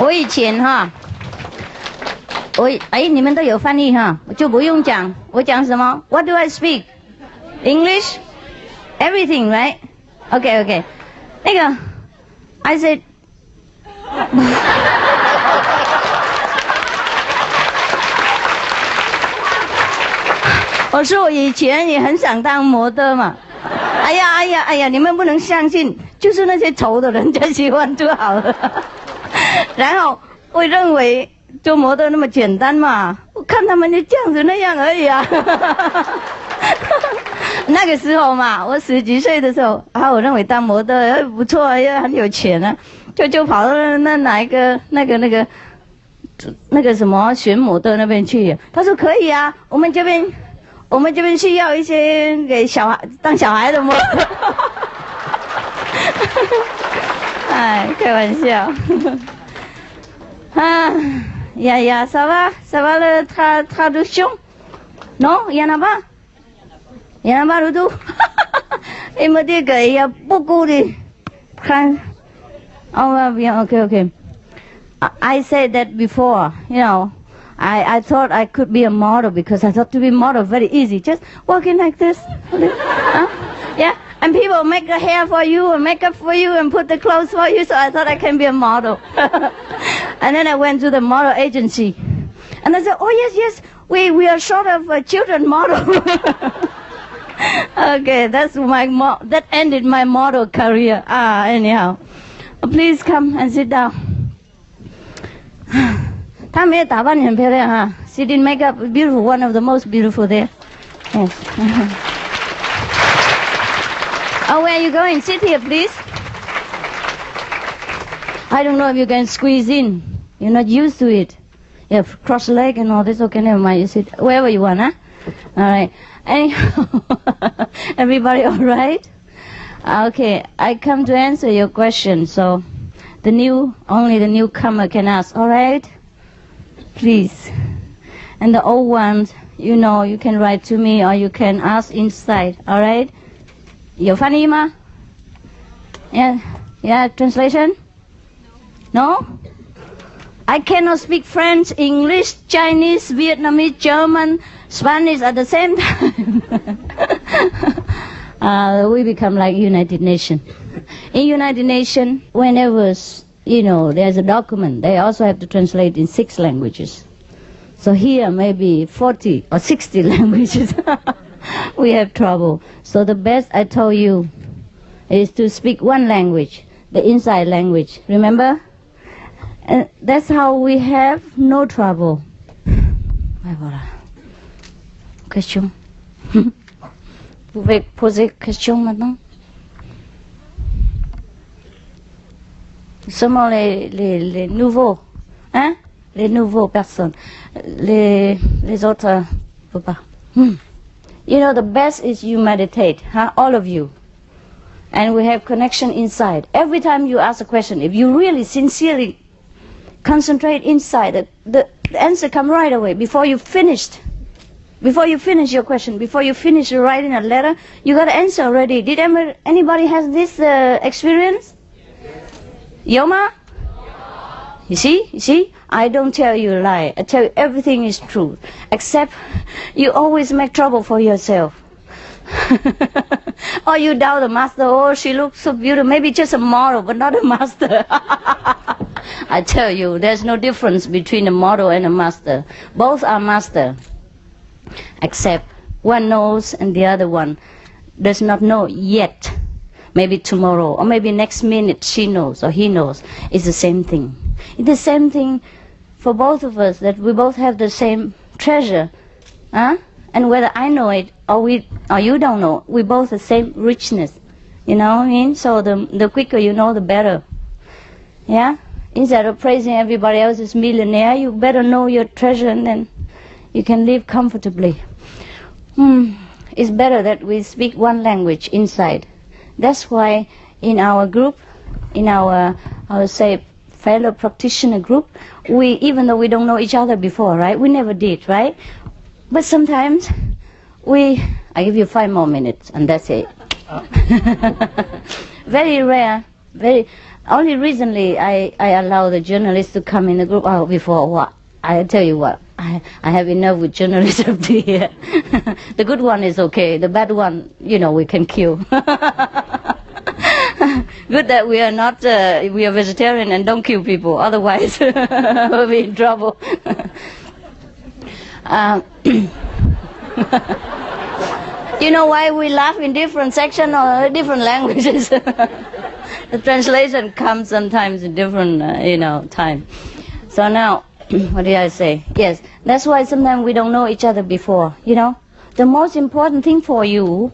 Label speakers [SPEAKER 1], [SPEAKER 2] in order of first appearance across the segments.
[SPEAKER 1] 我以前哈，你们都有翻译哈，我就不用讲。我讲什么 ？What do I speak? English? Everything, right? Okay. 那个 I said 我说我以前也很想当模特嘛。哎呀，你们不能相信，就是那些丑的人才喜欢就好了。然后我认为做模特那么简单嘛，我看他们就这样子那样而已啊。那个时候嘛，我10几岁的时候啊，我认为当模特不错，也很有钱啊，就跑到那个什么选模特那边去。他说可以啊，我们这边需要一些给当小孩的模特。哎，开玩笑。啊呀，ça va le traduction? Non, il y en a pas. Il y en a pas du tout. Il me dit qu'il y a beaucoup de Oh, bien, okay. I said that before, you know. I thought I could be a model because I thought to be a model very easy. Just walking like this. Yeah. And people make the hair for you and makeup for you and put the clothes for you. So I thought I can be a model. And then I went to the model agency. And I said, oh, yes, we are short of a children model. Okay, that ended my model career. Anyhow. Please come and sit down. 她没有打扮很漂亮哈 She did makeup beautiful, one of the most beautiful there. Yes. Oh, where are you going? Sit here, please. I don't know if you can squeeze in. You're not used to it. You have cross leg and all this. Okay, never mind. You sit wherever you want, huh? All right. Anyhow, everybody all right? Okay, I come to answer your question. So, only the newcomer can ask. All right? Please. And the old ones, you know, you can write to me or you can ask inside. All right? 有翻译吗 Yeah, translation? No? I cannot speak French, English, Chinese, Vietnamese, German, Spanish at the same time. We become like United Nations. In United Nations, whenever, you know, there's a document, they also have to translate in 6 languages. So here maybe 40 or 60 languages. We have trouble. So the best I told you is to speak one language, the inside language. Remember? And that's how we have no trouble. Voilà. Question? Vous pouvez poser question maintenant? Seulement les nouveaux, hein? Les nouveaux personnes. Les autres, ne peuvent pas. You know, the best is you meditate, huh? All of you. And we have connection inside. Every time you ask a question, if you really sincerely concentrate inside, the answer come right away. Before you finish your question, before you finish writing a letter, you got an answer already. Did anybody has this experience? Yoma? You see? I don't tell you a lie. I tell you everything is true. Except you always make trouble for yourself. Or you doubt the master. Oh, she looks so beautiful. Maybe just a model, but not a master. I tell you, there's no difference between a model and a master. Both are master. Except one knows and the other one does not know yet. Maybe tomorrow or maybe next minute she knows or he knows. It's the same thing. It's the same thing for both of us, that we both have the same treasure. Huh? And whether I know it or you don't know, we both the same richness. You know what I mean? So the quicker you know, the better. Yeah? Instead of praising everybody else's millionaire, you better know your treasure and then you can live comfortably. It's better that we speak one language inside. That's why in our group, in our, I would say, fellow practitioner group, even though we don't know each other before, right? We never did, right? But sometimes I give you 5 more minutes and that's it. Very rare, Only recently I allow the journalists to come in the group. Oh, before what? I tell you what, I have enough with journalists up to here. The good one is okay. The bad one, you know, we can kill. Good that we are not, we are vegetarian and don't kill people. Otherwise, we'll be in trouble. You know why we laugh in different sections or different languages? The translation comes sometimes in different, you know, time. So now, what did I say? Yes, that's why sometimes we don't know each other before, you know. The most important thing for you,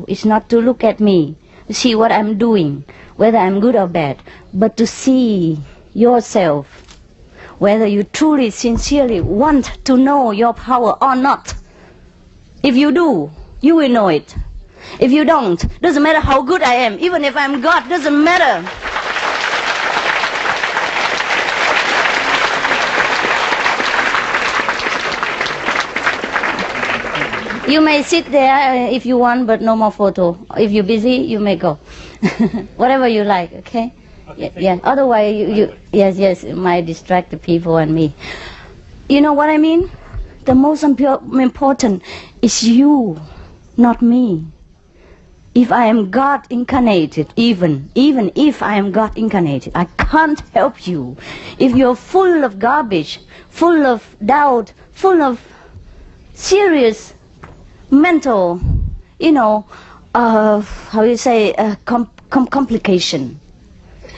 [SPEAKER 1] is not to look at me, to see what I'm doing, whether I'm good or bad, but to see yourself, whether you truly, sincerely want to know your power or not. If you do, you will know it. If you don't, doesn't matter how good I am, even if I'm God, doesn't matter. You may sit there if you want, but no more photo. If you're busy, you may go. Whatever you like, okay? Yeah. Otherwise, yes, it might distract the people and me. You know what I mean? The most important is you, not me. If I am God incarnated, even if I am God incarnated, I can't help you. If you're full of garbage, full of doubt, full of serious mental, you know, complication.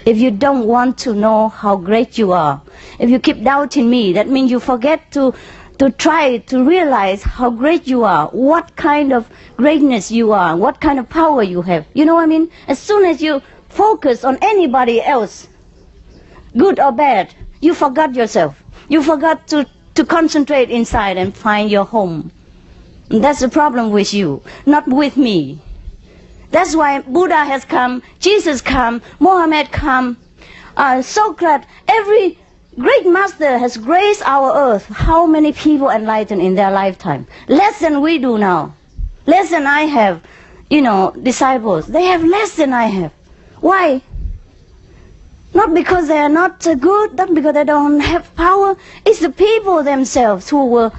[SPEAKER 1] If you don't want to know how great you are, if you keep doubting me, that means you forget to try to realize how great you are, what kind of greatness you are, what kind of power you have. You know what I mean? As soon as you focus on anybody else, good or bad, you forgot yourself. You forgot to concentrate inside and find your home. And that's the problem with you, not with me. That's why Buddha has come, Jesus come, Mohammed come, Socrates, every great master has graced our earth. How many people enlightened in their lifetime? Less than we do now. Less than I have, you know, disciples. They have less than I have. Why? Not because they are not good, not because they don't have power. It's the people themselves who were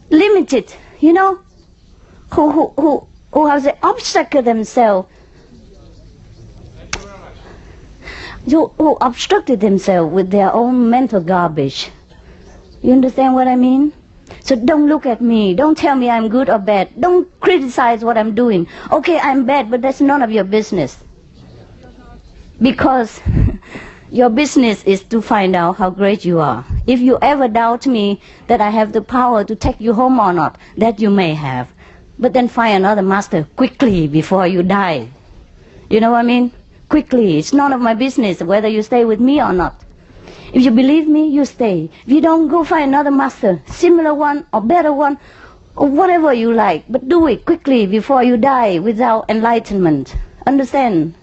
[SPEAKER 1] limited, you know, who have the obstacle themselves, who obstructed themselves with their own mental garbage. You understand what I mean? So don't look at me. Don't tell me I'm good or bad. Don't criticize what I'm doing. Okay, I'm bad, but that's none of your business. Because your business is to find out how great you are. If you ever doubt me that I have the power to take you home or not, that you may have. But then find another master quickly before you die. You know what I mean? Quickly. It's none of my business whether you stay with me or not. If you believe me, you stay. If you don't, go find another master, similar one or better one, or whatever you like. But do it quickly before you die without enlightenment. Understand?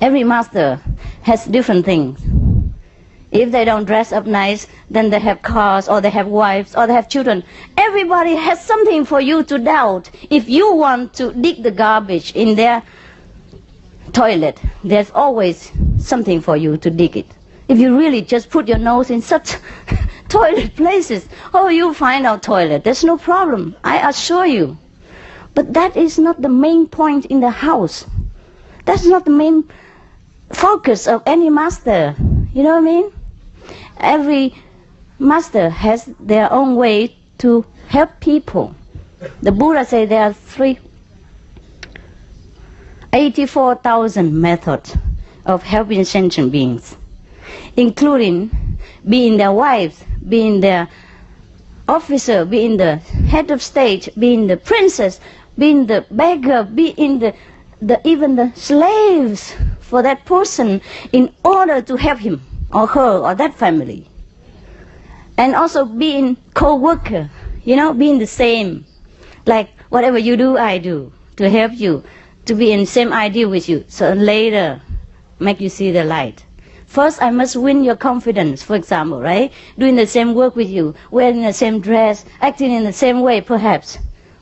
[SPEAKER 1] Every master has different things. If they don't dress up nice, then they have cars, or they have wives, or they have children. Everybody has something for you to doubt. If you want to dig the garbage in their toilet, there's always something for you to dig it. If you really just put your nose in such toilet places, oh, you'll find out toilet. There's no problem, I assure you. But that is not the main point in the house. That's not the main focus of any master. You know what I mean? Every master has their own way to help people. The Buddha said there are 84,000 methods of helping sentient beings, including being their wives, being their officer, being the head of state, being the princess, being the beggar, being even the slaves for that person in order to help him or her or that family. And also being co-worker, you know, being the same. Like whatever you do, I do, to help you, to be in the same idea with you, so later make you see the light. First, I must win your confidence, for example, right? Doing the same work with you, wearing the same dress, acting in the same way, perhaps.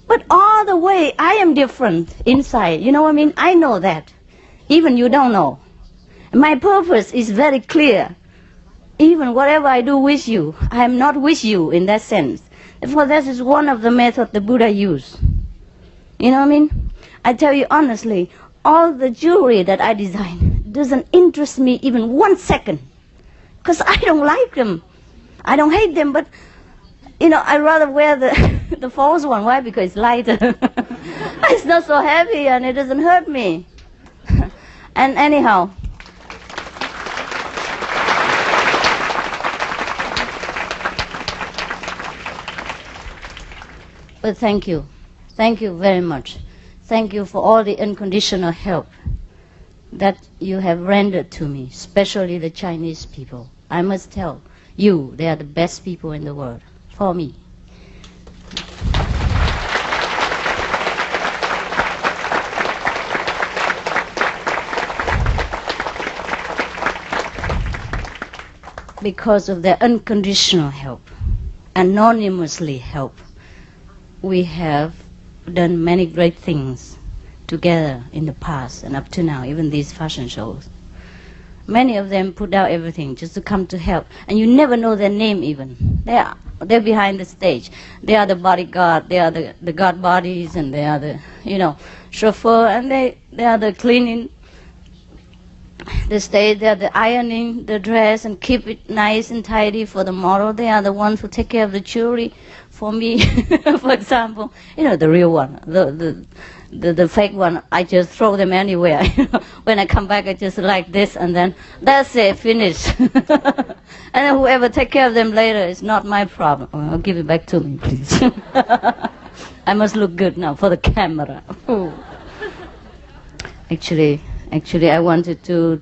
[SPEAKER 1] But all the way, I am different inside. You know what I mean? I know that. Even you don't know. My purpose is very clear. Even whatever I do with you, I am not with you in that sense. Therefore, that is one of the methods the Buddha used. You know what I mean? I tell you honestly, all the jewelry that I design doesn't interest me even 1 second. Because I don't like them. I don't hate them, but, you know, I rather wear the false one. Why? Because it's lighter. It's not so heavy and it doesn't hurt me. And anyhow, but thank you. Thank you very much. Thank you for all the unconditional help that you have rendered to me, especially the Chinese people. I must tell you, they are the best people in the world, for me. Because of their unconditional help, anonymously help, we have done many great things together in the past and up to now, even these fashion shows. Many of them put out everything just to come to help, and you never know their name even. They're behind the stage. They are the bodyguard, they are the guard bodies, and they are the, you know, chauffeur, and they are the cleaning the stage, they are the ironing the dress and keep it nice and tidy for the model. They are the ones who take care of the jewelry for me, for example. You know, the real one, the fake one, I just throw them anywhere. When I come back, I just like this, and then that's it, finished. And then whoever take care of them later is not my problem. Well, give it back to me, please. I must look good now for the camera. Actually, I wanted to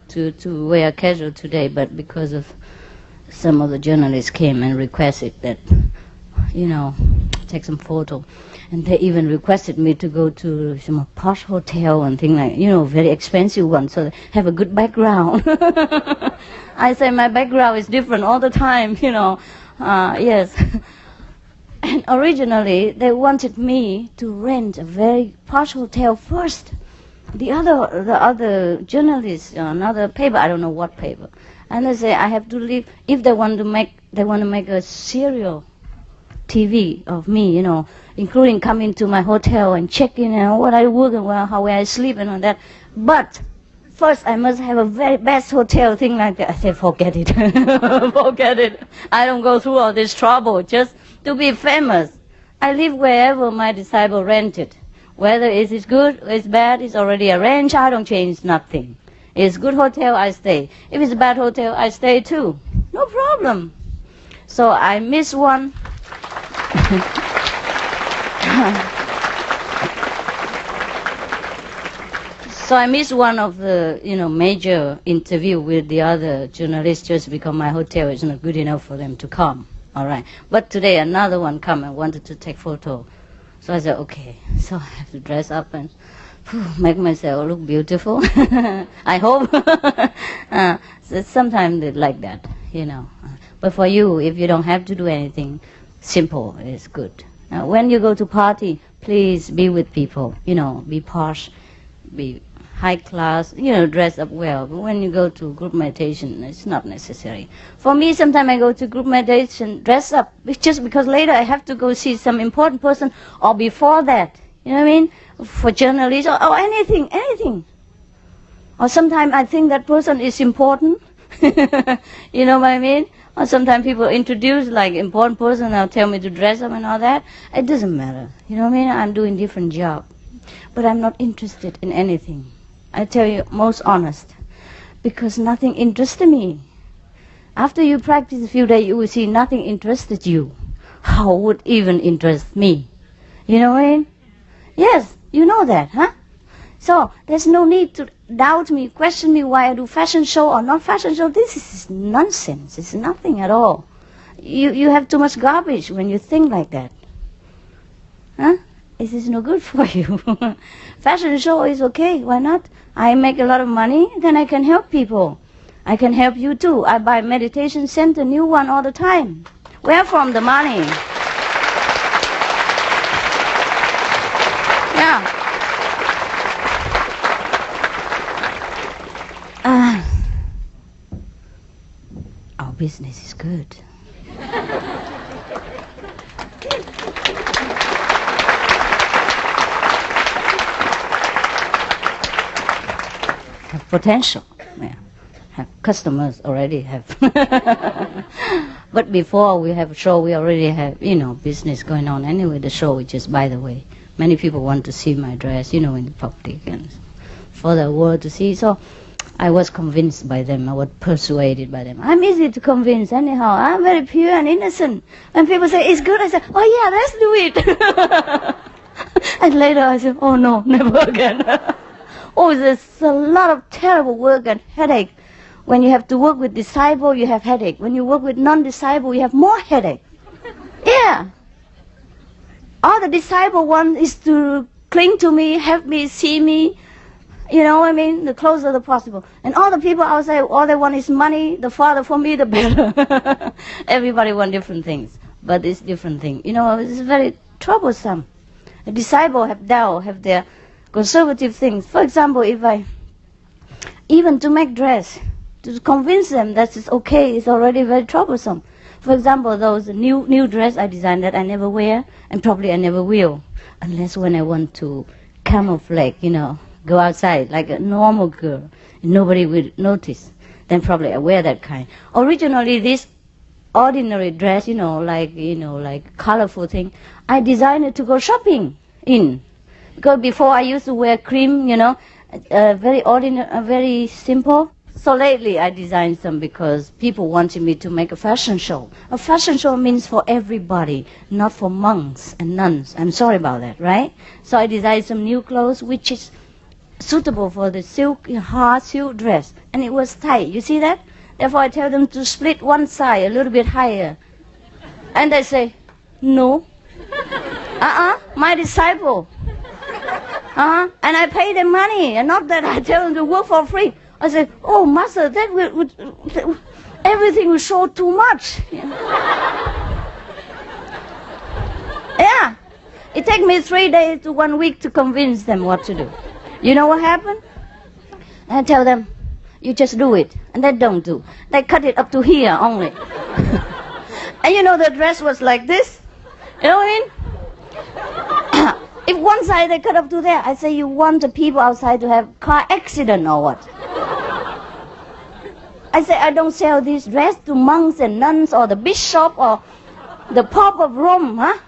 [SPEAKER 1] wear casual today, but because of some of the journalists came and requested that, you know, take some photo. And they even requested me to go to some posh hotel and things like, you know, very expensive one, so they have a good background. I say my background is different all the time, you know. Yes. And originally, they wanted me to rent a very posh hotel first. The other journalists, another paper, I don't know what paper, and they say I have to leave if they want to make a serial TV of me, you know, including coming to my hotel and checking and what I work and where I sleep and all that. But first I must have a very best hotel, thing like that. I said, forget it, forget it. I don't go through all this trouble just to be famous. I live wherever my disciple rented. Whether it is good or it's bad, it's already arranged. I don't change nothing. It's good hotel, I stay. If it's a bad hotel, I stay too. No problem. So I miss one. So I missed one of the, you know, major interview with the other journalists just because my hotel is not good enough for them to come. All right. But today another one come and wanted to take photo. So I said, okay. So I have to dress up and make myself look beautiful. I hope. So sometimes they like that, you know. But for you, if you don't have to do anything, simple is good. Now, when you go to party, please be with people. You know, be posh, be high class, you know, dress up well. But when you go to group meditation, it's not necessary. For me, sometimes I go to group meditation, dress up, just because later I have to go see some important person, or before that, you know what I mean? For journalists, or anything. Or sometimes I think that person is important, you know what I mean? Or sometimes people introduce like important person, they'll tell me to dress up and all that. It doesn't matter, you know what I mean? I'm doing different job. But I'm not interested in anything. I tell you, most honest, because nothing interested me. After you practice a few days, you will see nothing interested you. How would even interest me? You know what I mean? Yes, you know that, huh? So there's no need to doubt me, question me why I do fashion show or not fashion show. This is nonsense. It's nothing at all. You have too much garbage when you think like that. Huh? This is no good for you. Fashion show is okay, why not? I make a lot of money, then I can help people. I can help you too. I buy meditation center, new one all the time. Where from the money? Yeah. business is good. Have potential. Yeah. Have customers already have. But before we have a show, we already have, business going on. Anyway, the show is just by the way. Many people want to see my dress, in the public and for the world to see. So I was convinced by them. I was persuaded by them. I'm easy to convince anyhow. I'm very pure and innocent. When people say, it's good, I say, oh yeah, let's do it. And later I say, oh no, never again. Oh, there's a lot of terrible work and headache. When you have to work with disciple, you have headache. When you work with non-disciple, you have more headache. Yeah. All the disciple want is to cling to me, help me, see me, the closer the possible. And all the people outside, all they want is money, the farther for me, the better. Everybody want different things, but it's different thing. It's very troublesome. The disciple have doubt, have their conservative things. For example, even to make dress, to convince them that it's okay, it's already very troublesome. For example, those new dress I designed that I never wear, and probably I never will, unless when I want to camouflage, go outside like a normal girl, and nobody will notice. Then probably I wear that kind. Originally, this ordinary dress, like colorful thing, I designed it to go shopping in, because before I used to wear cream, very ordinary, very simple. So lately I designed some because people wanted me to make a fashion show. A fashion show means for everybody, not for monks and nuns. I'm sorry about that, right? So I designed some new clothes which is suitable for the hard silk dress. And it was tight, you see that? Therefore I tell them to split one side a little bit higher. And they say, no. My disciple. And I pay them money, and not that I tell them to work for free. I said, oh, master, that would everything will show too much. Yeah. It takes me 3 days to 1 week to convince them what to do. You know what happened? I tell them, you just do it. And they don't do. They cut it up to here only. And the dress was like this. You know what I mean? If one side they cut up to there, I say, you want the people outside to have car accident or what? I say, I don't sell this dress to monks and nuns or the bishop or the Pope of Rome, huh?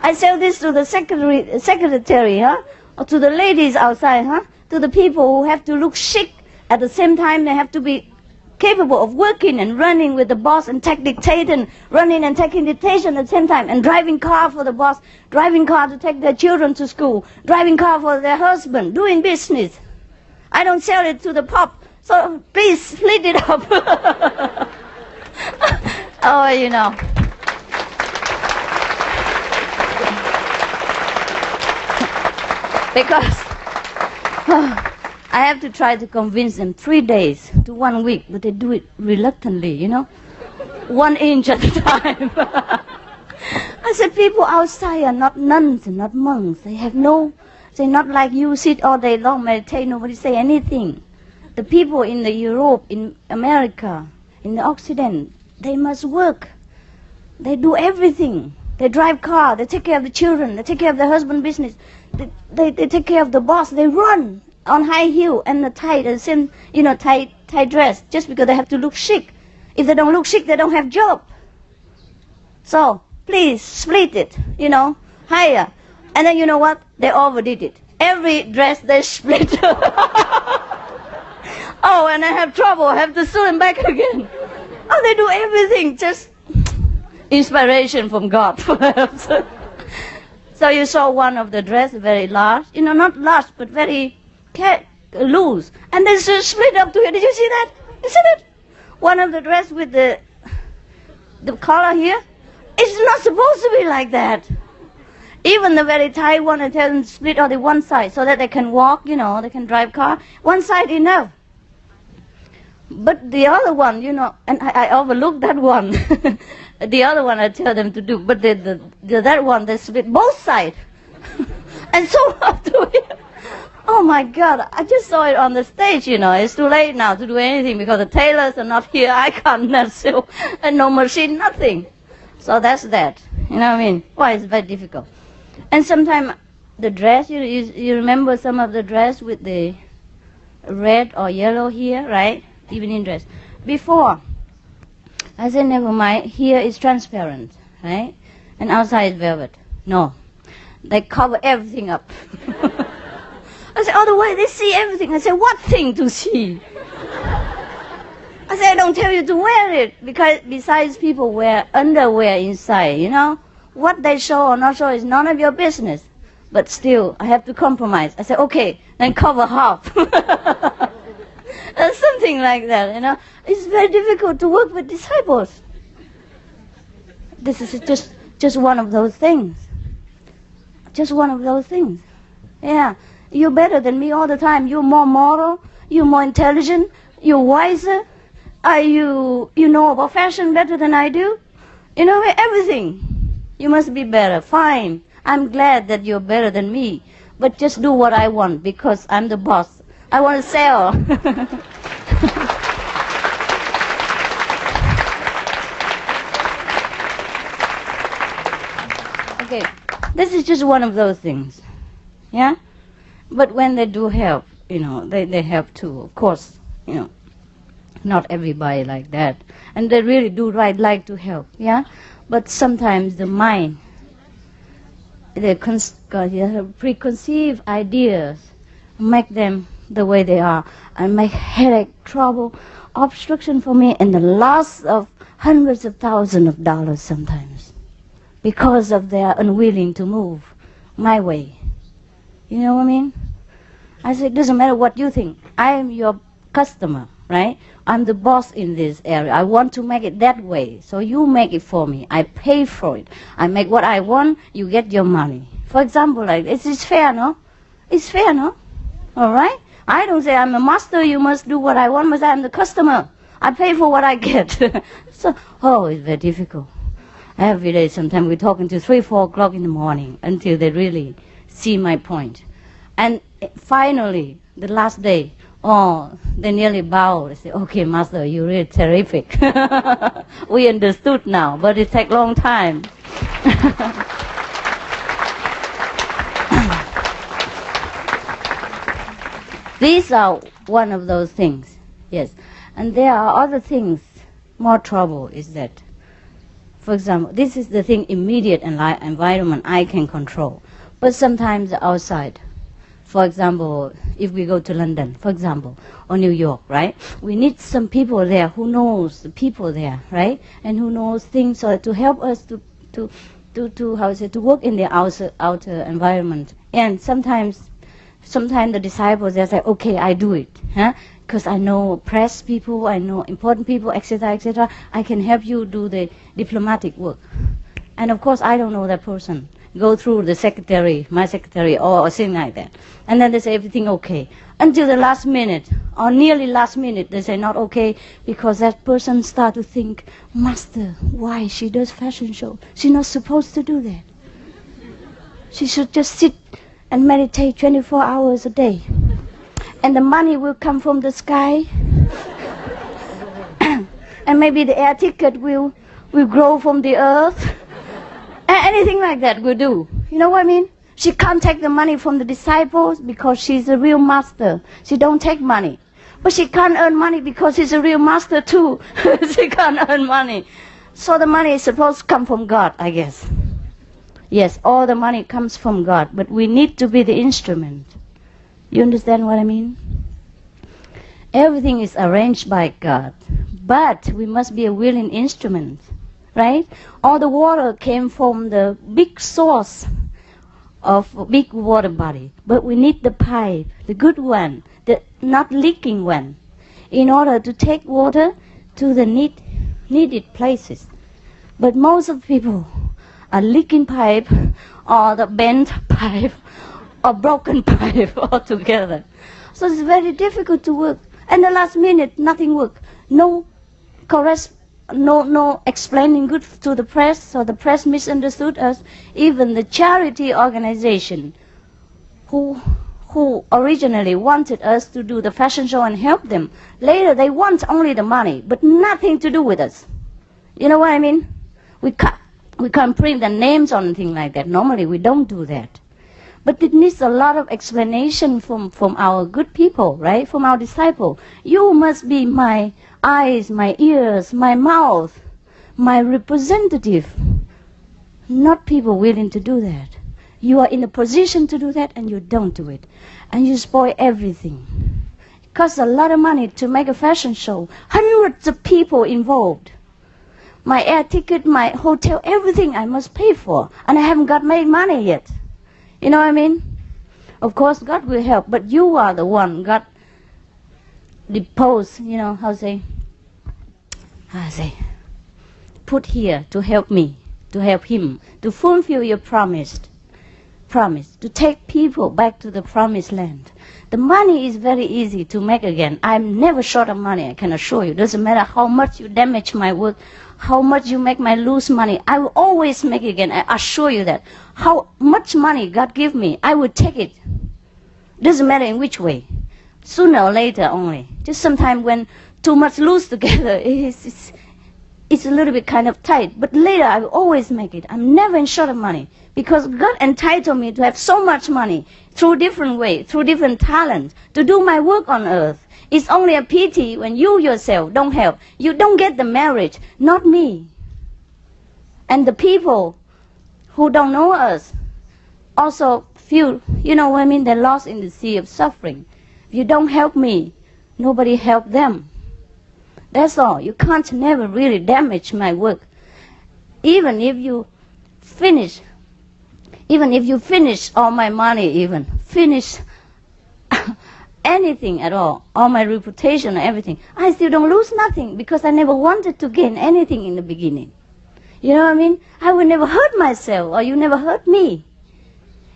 [SPEAKER 1] I sell this to the secretary, huh? Or to the ladies outside, huh? To the people who have to look chic. At the same time, they have to be capable of working and running with the boss and take dictation, running and taking dictation at the same time, and driving car for the boss, driving car to take their children to school, driving car for their husband, doing business. I don't sell it to the Pope. So please split it up. Oh, Because I have to try to convince them 3 days to 1 week, but they do it reluctantly, 1 inch at a time. I said, people outside are not nuns and not monks. They're not like you, sit all day long, meditate, nobody say anything. The people in the Europe, in America, in the Occident, they must work. They do everything. They drive car, they take care of the children, they take care of their husband business, they take care of the boss, they run on high heel and the tight, tight dress, just because they have to look chic. If they don't look chic, they don't have job. So, please, split it, higher. And then you know what? They overdid it. Every dress they split. Oh, and I have trouble, I have to sew them back again. Oh, they do everything, just inspiration from God, perhaps. So you saw one of the dress, very large, not large, but very loose. And then split up to here. Did you see that? You see that? One of the dress with the collar here, it's not supposed to be like that. Even the very tight one, I tell them to split on the one side so that they can walk, they can drive car. One side enough. But the other one, and I overlooked that one. The other one I tell them to do, but that one they split both sides. And so up to here. Oh my God, I just saw it on the stage, you know. It's too late now to do anything because the tailors are not here. I can't not sew, and no machine, nothing. So that's that. You know what I mean? Why it's very difficult. And sometimes the dress, you remember some of the dress with the red or yellow here, right? Evening dress. Before, I said, never mind, here is transparent, right? And outside is velvet. No, they cover everything up. I said, oh, the way they see everything. I said, what thing to see? I said, I don't tell you to wear it, because besides people wear underwear inside, you know. What they show or not show is none of your business. But still, I have to compromise. I said, okay, then cover half. Something like that, you know. It's very difficult to work with disciples. This is just one of those things. Just one of those things. Yeah. You're better than me all the time. You're more moral. You're more intelligent. You're wiser. You know about fashion better than I do. You know everything. You must be better. Fine. I'm glad that you're better than me. But just do what I want because I'm the boss. I want to sell. Okay. This is just one of those things. Yeah? But when they do help, you know, they help too, of course, you know. Not everybody like that. And they really do like to help, yeah? But sometimes the mind, they preconceived ideas, make them the way they are, and make headache, trouble, obstruction for me, and the loss of hundreds of thousands of dollars sometimes, because of their unwilling to move my way. You know what I mean? I said, it doesn't matter what you think. I am your customer, right? I'm the boss in this area. I want to make it that way. So you make it for me. I pay for it. I make what I want. You get your money. For example, like this is fair, no? It's fair, no? All right? I don't say I'm a master. You must do what I want, but I'm the customer. I pay for what I get. So, it's very difficult. Every day, sometimes we're talking to 3, 4 o'clock in the morning until they really see my point. And finally, the last day, they nearly bow. They say, okay, Master, you're really terrific. We understood now, but it takes a long time. These are one of those things, yes. And there are other things, more trouble is that. For example, this is the thing, immediate environment I can control. But sometimes outside, for example, if we go to London, for example, or New York, right? We need some people there who knows the people there, right? And who knows things to help us to work in the outer environment. And sometimes the disciples, they say, okay, I do it, huh? Because I know press people, I know important people, etc., etc. I can help you do the diplomatic work. And of course, I don't know that person. Go through the secretary, my secretary, or something like that. And then they say everything okay. Until the last minute, or nearly last minute, they say not okay, because that person start to think, Master, why she does fashion show? She's not supposed to do that. She should just sit and meditate 24 hours a day. And the money will come from the sky. And maybe the air ticket will grow from the earth. Anything like that will do. You know what I mean? She can't take the money from the disciples because she's a real master. She don't take money. But she can't earn money because she's a real master too. She can't earn money. So the money is supposed to come from God, I guess. Yes, all the money comes from God, but we need to be the instrument. You understand what I mean? Everything is arranged by God, but we must be a willing instrument, right? All the water came from the big source of a big water body, but we need the pipe, the good one, the not leaking one, in order to take water to the needed places. But most of the people are leaking pipe, or the bent pipe, or broken pipe altogether. So it's very difficult to work. And the last minute, nothing worked. No explaining good to the press, so the press misunderstood us. Even the charity organization who who originally wanted us to do the fashion show and help them. Later, they want only the money, but nothing to do with us. You know what I mean? We can't print the names or anything like that. Normally, we don't do that. But it needs a lot of explanation from our good people, right? From our disciple. You must be my eyes, my ears, my mouth, my representative. Not people willing to do that. You are in a position to do that and you don't do it. And you spoil everything. It costs a lot of money to make a fashion show. Hundreds of people involved. My air ticket, my hotel, everything I must pay for. And I haven't got made money yet. You know what I mean? Of course, God will help, but you are the one God deposed, you know, how say, put here to help me, to help him, to fulfill your promise, to take people back to the promised land. The money is very easy to make again. I'm never short of money, I can assure you. Doesn't matter how much you damage my work, how much you make me lose money, I will always make it again. I assure you that. How much money God give me, I will take it. Doesn't matter in which way. Sooner or later only. Just sometimes when too much loose together, it's a little bit kind of tight. But later I will always make it. I'm never in short of money. Because God entitled me to have so much money through different ways, through different talents, to do my work on earth. It's only a pity when you yourself don't help. You don't get the marriage, not me. And the people who don't know us also feel, you know what I mean, they're lost in the sea of suffering. If you don't help me, nobody help them. That's all. You can't never really damage my work. Even if you finish all my money, finish anything at all my reputation and everything, I still don't lose nothing because I never wanted to gain anything in the beginning. You know what I mean? I will never hurt myself or you never hurt me.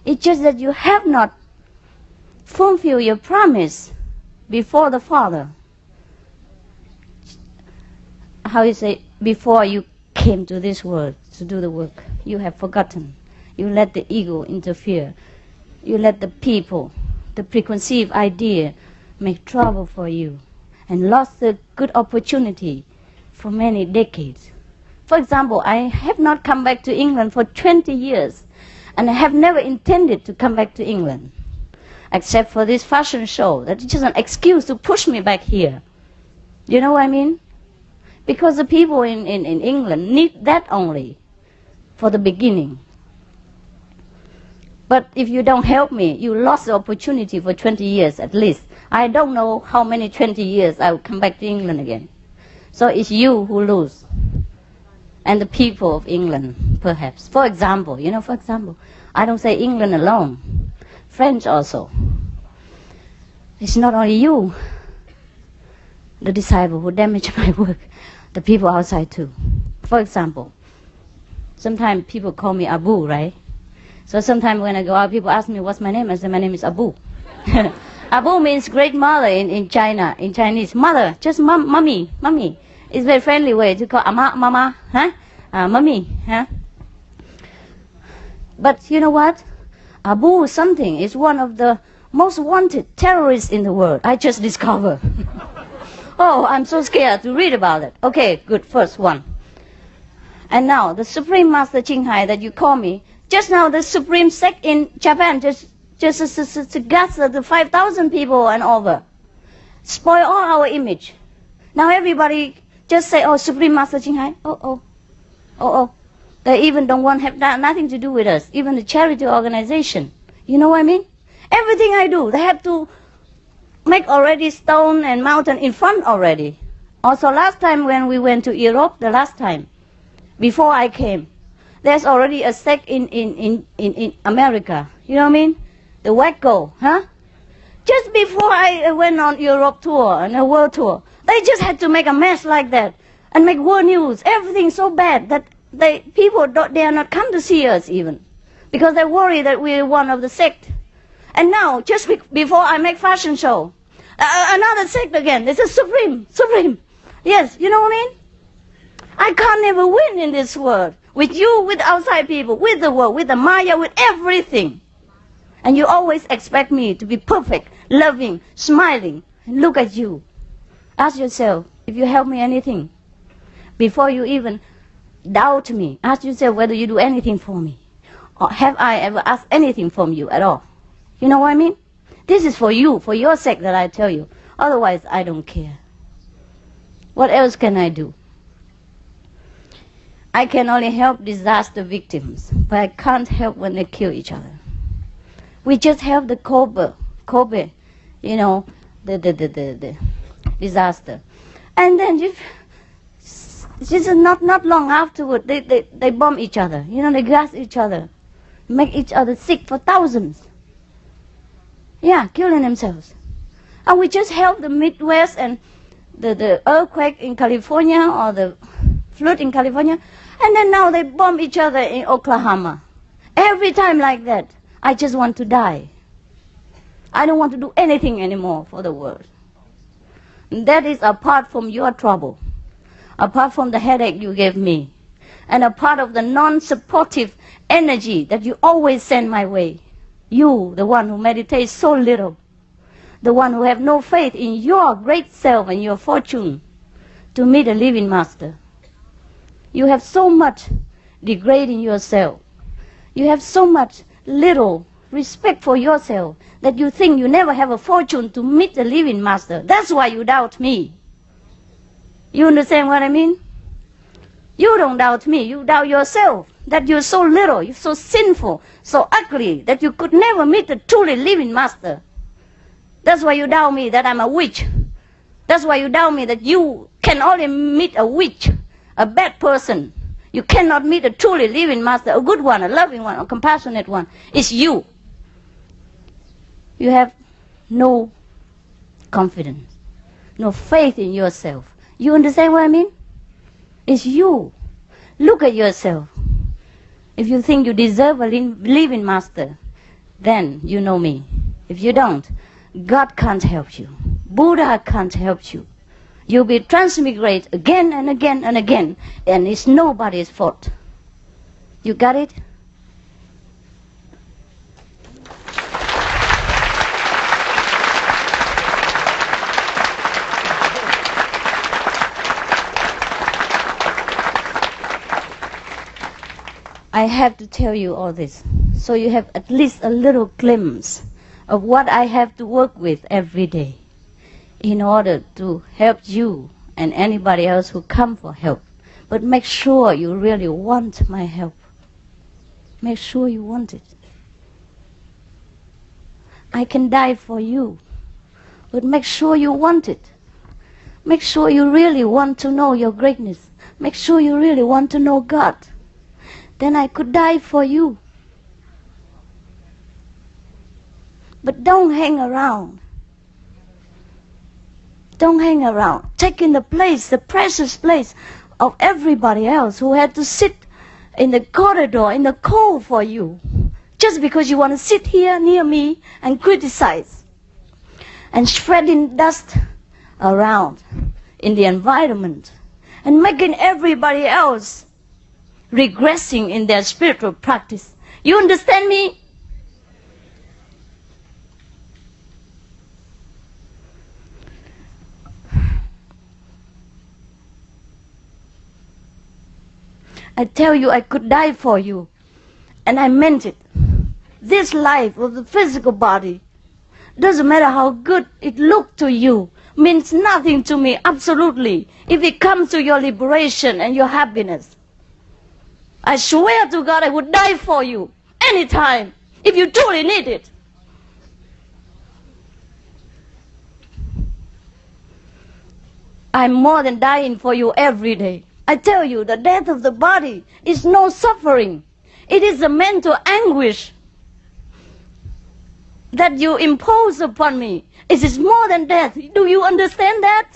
[SPEAKER 1] It's just that you have not fulfilled your promise before the Father. How you say, before you came to this world to do the work, you have forgotten. You let the ego interfere. You let the people, the preconceived idea, make trouble for you and lost the good opportunity for many decades. For example, I have not come back to England for 20 years and I have never intended to come back to England except for this fashion show. That is just an excuse to push me back here. You know what I mean? Because the people in England need that only for the beginning. But if you don't help me, you lost the opportunity for 20 years at least. I don't know how many 20 years I will come back to England again. So it's you who lose. And the people of England, perhaps. For example, I don't say England alone. French also. It's not only you, the disciple who damaged my work. The people outside too. For example, sometimes people call me Abu, right? So sometimes when I go out, people ask me what's my name. I say my name is Abu. Abu means great mother in China, in Chinese. Mother, just mommy. It's a very friendly way to call mama, huh? Mommy, huh? But you know what? Abu something is one of the most wanted terrorists in the world. I just discovered. Oh, I'm so scared to read about it. Okay, good, first one. And now, the Supreme Master CHINGHAI that you call me, just now the Supreme sect in Japan just gathered the 5,000 people and over. Spoil all our image. Now everybody just say, oh, Supreme Master CHINGHAI, oh. They even don't want to have nothing to do with us, even the charity organization. You know what I mean? Everything I do, they have to make already stone and mountain in front already. Also last time when we went to Europe, the last time, before I came, there's already a sect in America. You know what I mean? The Wacko, huh? Just before I went on Europe tour and a world tour, they just had to make a mess like that and make world news. Everything so bad that people dare not come to see us even, because they worry that we're one of the sect. And now, just before I make fashion show, another sect again. It's a supreme. Yes, you know what I mean? I can't never win in this world. With you, with outside people, with the world, with the Maya, with everything. And you always expect me to be perfect, loving, smiling. And look at you. Ask yourself if you help me anything. Before you even doubt me, ask yourself whether you do anything for me. Or have I ever asked anything from you at all? You know what I mean? This is for you, for your sake that I tell you. Otherwise, I don't care. What else can I do? I can only help disaster victims, but I can't help when they kill each other. We just help the Kobe, you know, the disaster. And then just not long afterward, they bomb each other. You know, they gas each other, make each other sick for thousands. Yeah, killing themselves. And we just help the Midwest and the earthquake in California or the flood in California. And then now they bomb each other in Oklahoma. Every time like that, I just want to die. I don't want to do anything anymore for the world. That is apart from your trouble, apart from the headache you gave me, and a part of the non-supportive energy that you always send my way. You, the one who meditates so little, the one who have no faith in your great self and your fortune to meet a living master. You have so much degrading yourself. You have so much little respect for yourself that you think you never have a fortune to meet a living master. That's why you doubt me. You understand what I mean? You don't doubt me, you doubt yourself, that you're so little, you're so sinful, so ugly, that you could never meet a truly living master. That's why you doubt me that I'm a witch. That's why you doubt me that you can only meet a witch, a bad person. You cannot meet a truly living master, a good one, a loving one, a compassionate one. It's you. You have no confidence, no faith in yourself. You understand what I mean? It's you. Look at yourself. If you think you deserve a living master, then you know me. If you don't, God can't help you. Buddha can't help you. You'll be transmigrate again and again and again, and it's nobody's fault. You got it? I have to tell you all this, so you have at least a little glimpse of what I have to work with every day in order to help you and anybody else who come for help. But make sure you really want my help. Make sure you want it. I can die for you, but make sure you want it. Make sure you really want to know your greatness. Make sure you really want to know God. Then I could die for you. But don't hang around. Don't hang around, taking the place, the precious place of everybody else who had to sit in the corridor in the cold for you, just because you want to sit here near me and criticize and spreading dust around in the environment and making everybody else regressing in their spiritual practice. You understand me? I tell you, I could die for you, and I meant it. This life of the physical body, doesn't matter how good it looked to you, means nothing to me, absolutely, if it comes to your liberation and your happiness. I swear to God I would die for you anytime if you truly need it. I'm more than dying for you every day. I tell you, the death of the body is no suffering. It is the mental anguish that you impose upon me. It is more than death. Do you understand that?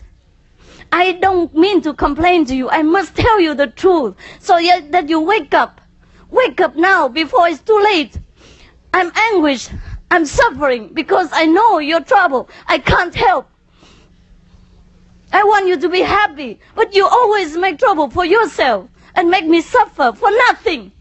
[SPEAKER 1] I don't mean to complain to you. I must tell you the truth so that you wake up. Wake up now before it's too late. I'm anguished. I'm suffering because I know your trouble. I can't help. I want you to be happy, but you always make trouble for yourself and make me suffer for nothing.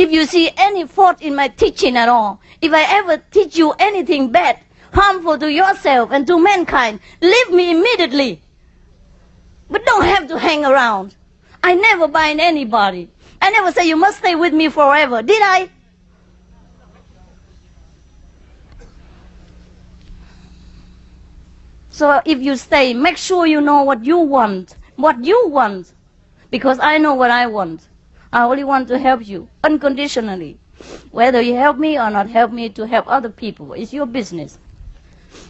[SPEAKER 1] If you see any fault in my teaching at all, if I ever teach you anything bad, harmful to yourself and to mankind, leave me immediately. But don't have to hang around. I never bind anybody. I never say you must stay with me forever. Did I? So if you stay, make sure you know what you want. What you want. Because I know what I want. I only want to help you unconditionally. Whether you help me or not help me to help other people, it's your business.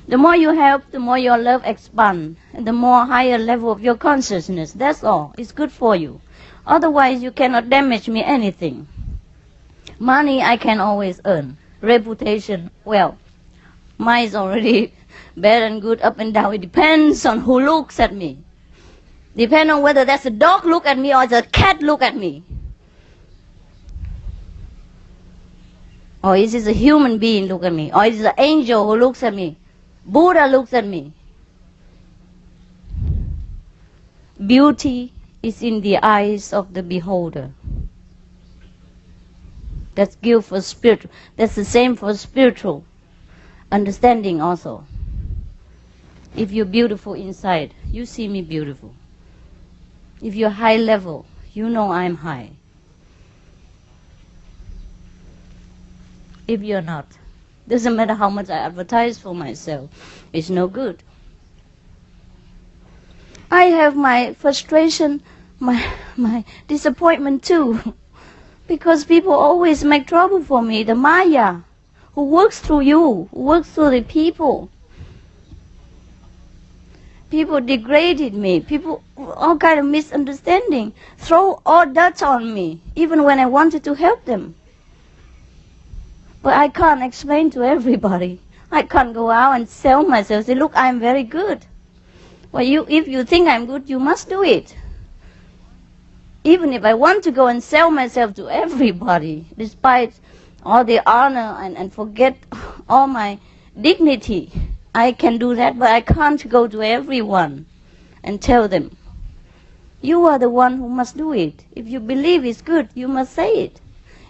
[SPEAKER 1] The more you help, the more your love expands, and the more higher level of your consciousness. That's all. It's good for you. Otherwise, you cannot damage me anything. Money I can always earn. Reputation, well, mine is already bad and good, up and down. It depends on who looks at me. Depends on whether that's a dog look at me or it's a cat look at me. Or is it a human being look at me? Or is it an angel who looks at me? Buddha looks at me. Beauty is in the eyes of the beholder. That's good for spiritual. That's the same for spiritual understanding also. If you're beautiful inside, you see me beautiful. If you're high level, you know I'm high. If you're not, doesn't matter how much I advertise for myself, it's no good. I have my frustration, my disappointment too, because people always make trouble for me. The Maya, who works through you, who works through the people. People degraded me. People, all kind of misunderstanding, throw all dirt on me, even when I wanted to help them. But I can't explain to everybody. I can't go out and sell myself, say, look, I'm very good. Well, if you think I'm good, you must do it. Even if I want to go and sell myself to everybody, despite all the honor and forget all my dignity, I can do that, but I can't go to everyone and tell them. You are the one who must do it. If you believe it's good, you must say it.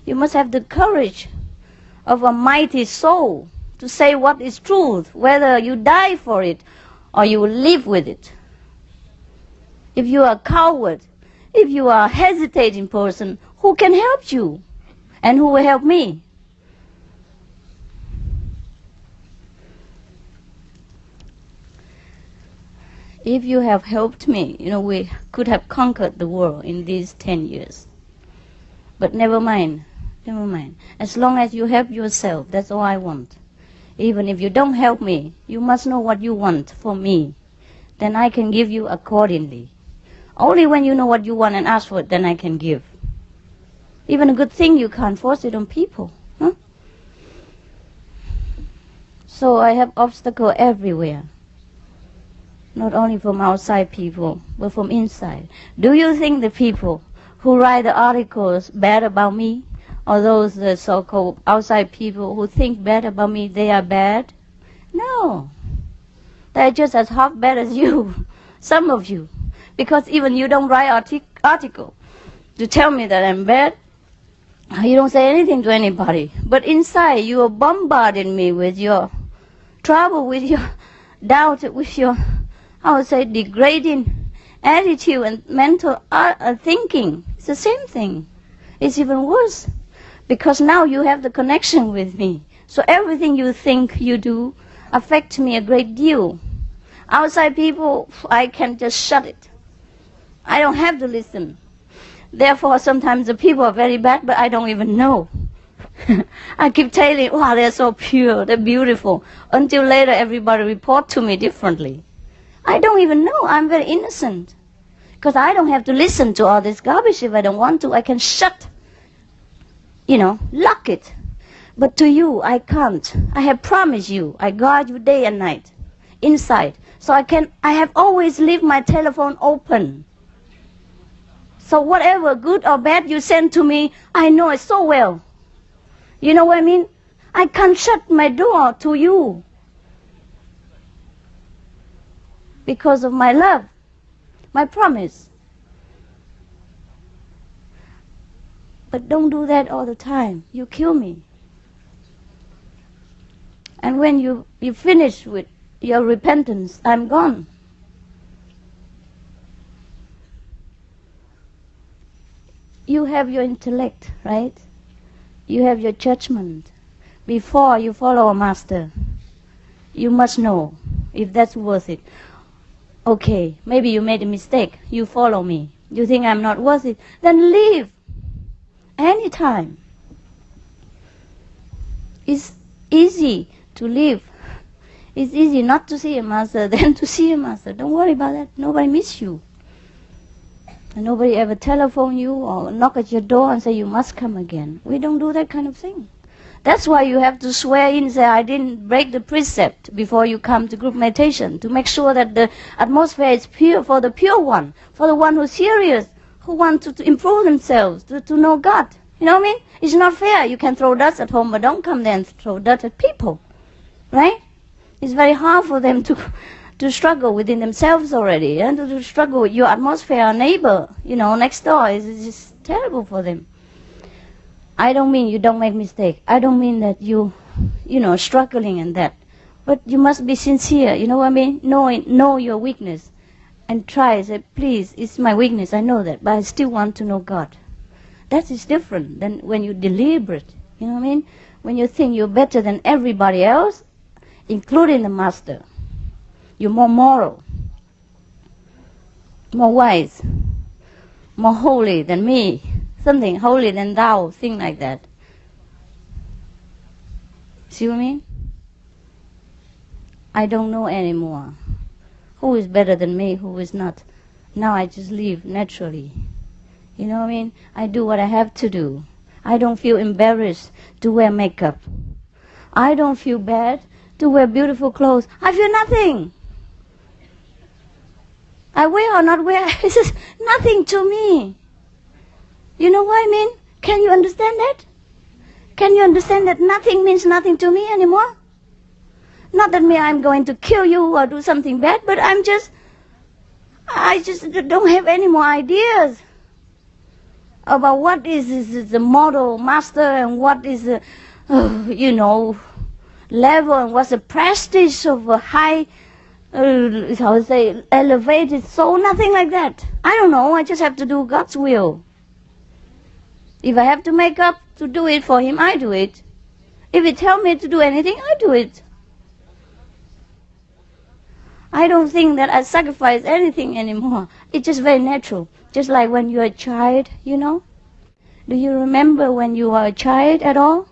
[SPEAKER 1] You must have the courage of a mighty soul to say what is truth, whether you die for it or you live with it. If you are a coward, if you are a hesitating person, who can help you? And who will help me? If you have helped me, we could have conquered the world in these 10 years. But never mind. Never mind. As long as you help yourself, that's all I want. Even if you don't help me, you must know what you want for me. Then I can give you accordingly. Only when you know what you want and ask for it, then I can give. Even a good thing, you can't force it on people. Huh? So I have obstacles everywhere. Not only from outside people, but from inside. Do you think the people who write the articles bad about me, or those so-called outside people who think bad about me, they are bad? No. They're just as half bad as you, some of you. Because even you don't write article to tell me that I'm bad. You don't say anything to anybody. But inside you are bombarding me with your trouble, with your doubt, with your, degrading attitude and mental thinking. It's the same thing. It's even worse. Because now you have the connection with me. So everything you think, you do, affects me a great deal. Outside people, I can just shut it. I don't have to listen. Therefore, sometimes the people are very bad, but I don't even know. I keep telling, wow, they're so pure, they're beautiful. Until later, everybody report to me differently. I don't even know. I'm very innocent. Because I don't have to listen to all this garbage if I don't want to. I can shut, lock it. But to you, I can't. I have promised you. I guard you day and night, inside. So I have always leave my telephone open. So whatever good or bad you send to me, I know it so well. You know what I mean? I can't shut my door to you. Because of my love, my promise. But don't do that all the time. You kill me. And when you finish with your repentance, I'm gone. You have your intellect, right? You have your judgment. Before you follow a master, you must know if that's worth it. Okay, maybe you made a mistake. You follow me. You think I'm not worth it. Then leave. Anytime. It's easy to leave. It's easy not to see a master than to see a master. Don't worry about that. Nobody miss you. And nobody ever telephone you or knock at your door and say you must come again. We don't do that kind of thing. That's why you have to swear in and say, I didn't break the precept before you come to group meditation, to make sure that the atmosphere is pure for the pure one, for the one who's serious, who want to improve themselves, to know God. You know what I mean? It's not fair. You can throw dust at home, but don't come there and throw dirt at people. Right? It's very hard for them to struggle within themselves already, and to struggle with your atmosphere, neighbor, next door. It's just terrible for them. I don't mean you don't make mistake. I don't mean that you struggling in that. But you must be sincere, you know what I mean? Know your weakness. And try, say, please, it's my weakness, I know that, but I still want to know God. That is different than when you deliberate, you know what I mean? When you think you're better than everybody else, including the master. You're more moral, more wise, more holy than me. Something holy than thou, thing like that. See what I mean? I don't know anymore. Who is better than me, who is not? Now I just live naturally. You know what I mean? I do what I have to do. I don't feel embarrassed to wear makeup. I don't feel bad to wear beautiful clothes. I feel nothing. I wear or not wear, it's just nothing to me. You know what I mean? Can you understand that? Can you understand that nothing means nothing to me anymore? Not that I'm going to kill you or do something bad, but I just don't have any more ideas about what is the model master and what is the, level and what's the prestige of a high, elevated soul, nothing like that. I don't know, I just have to do God's will. If I have to make up to do it for Him, I do it. If He tells me to do anything, I do it. I don't think that I sacrifice anything anymore. It's just very natural. Just like when you're a child, Do you remember when you were a child at all?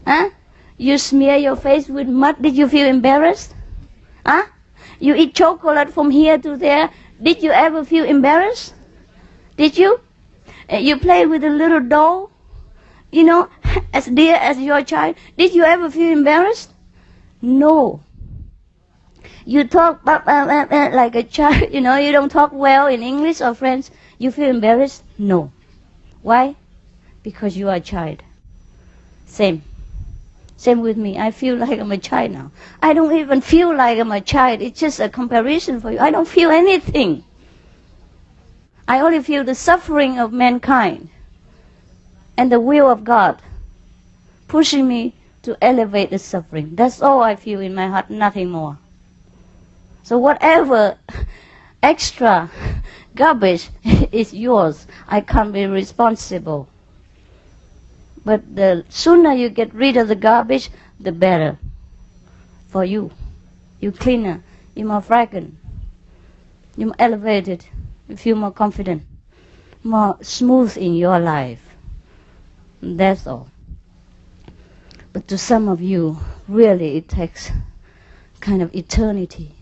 [SPEAKER 1] Huh? You smear your face with mud. Did you feel embarrassed? Huh? You eat chocolate from here to there. Did you ever feel embarrassed? Did you? You play with a little doll, as dear as your child. Did you ever feel embarrassed? No. You talk like a child, you don't talk well in English or French. You feel embarrassed? No. Why? Because you are a child. Same with me. I feel like I'm a child now. I don't even feel like I'm a child. It's just a comparison for you. I don't feel anything. I only feel the suffering of mankind and the will of God pushing me to elevate the suffering. That's all I feel in my heart, nothing more. So whatever extra garbage is yours, I can't be responsible. But the sooner you get rid of the garbage, the better for you. You're cleaner, you're more fragrant, you're more elevated. You feel more confident, more smooth in your life. That's all. But to some of you, really it takes kind of eternity.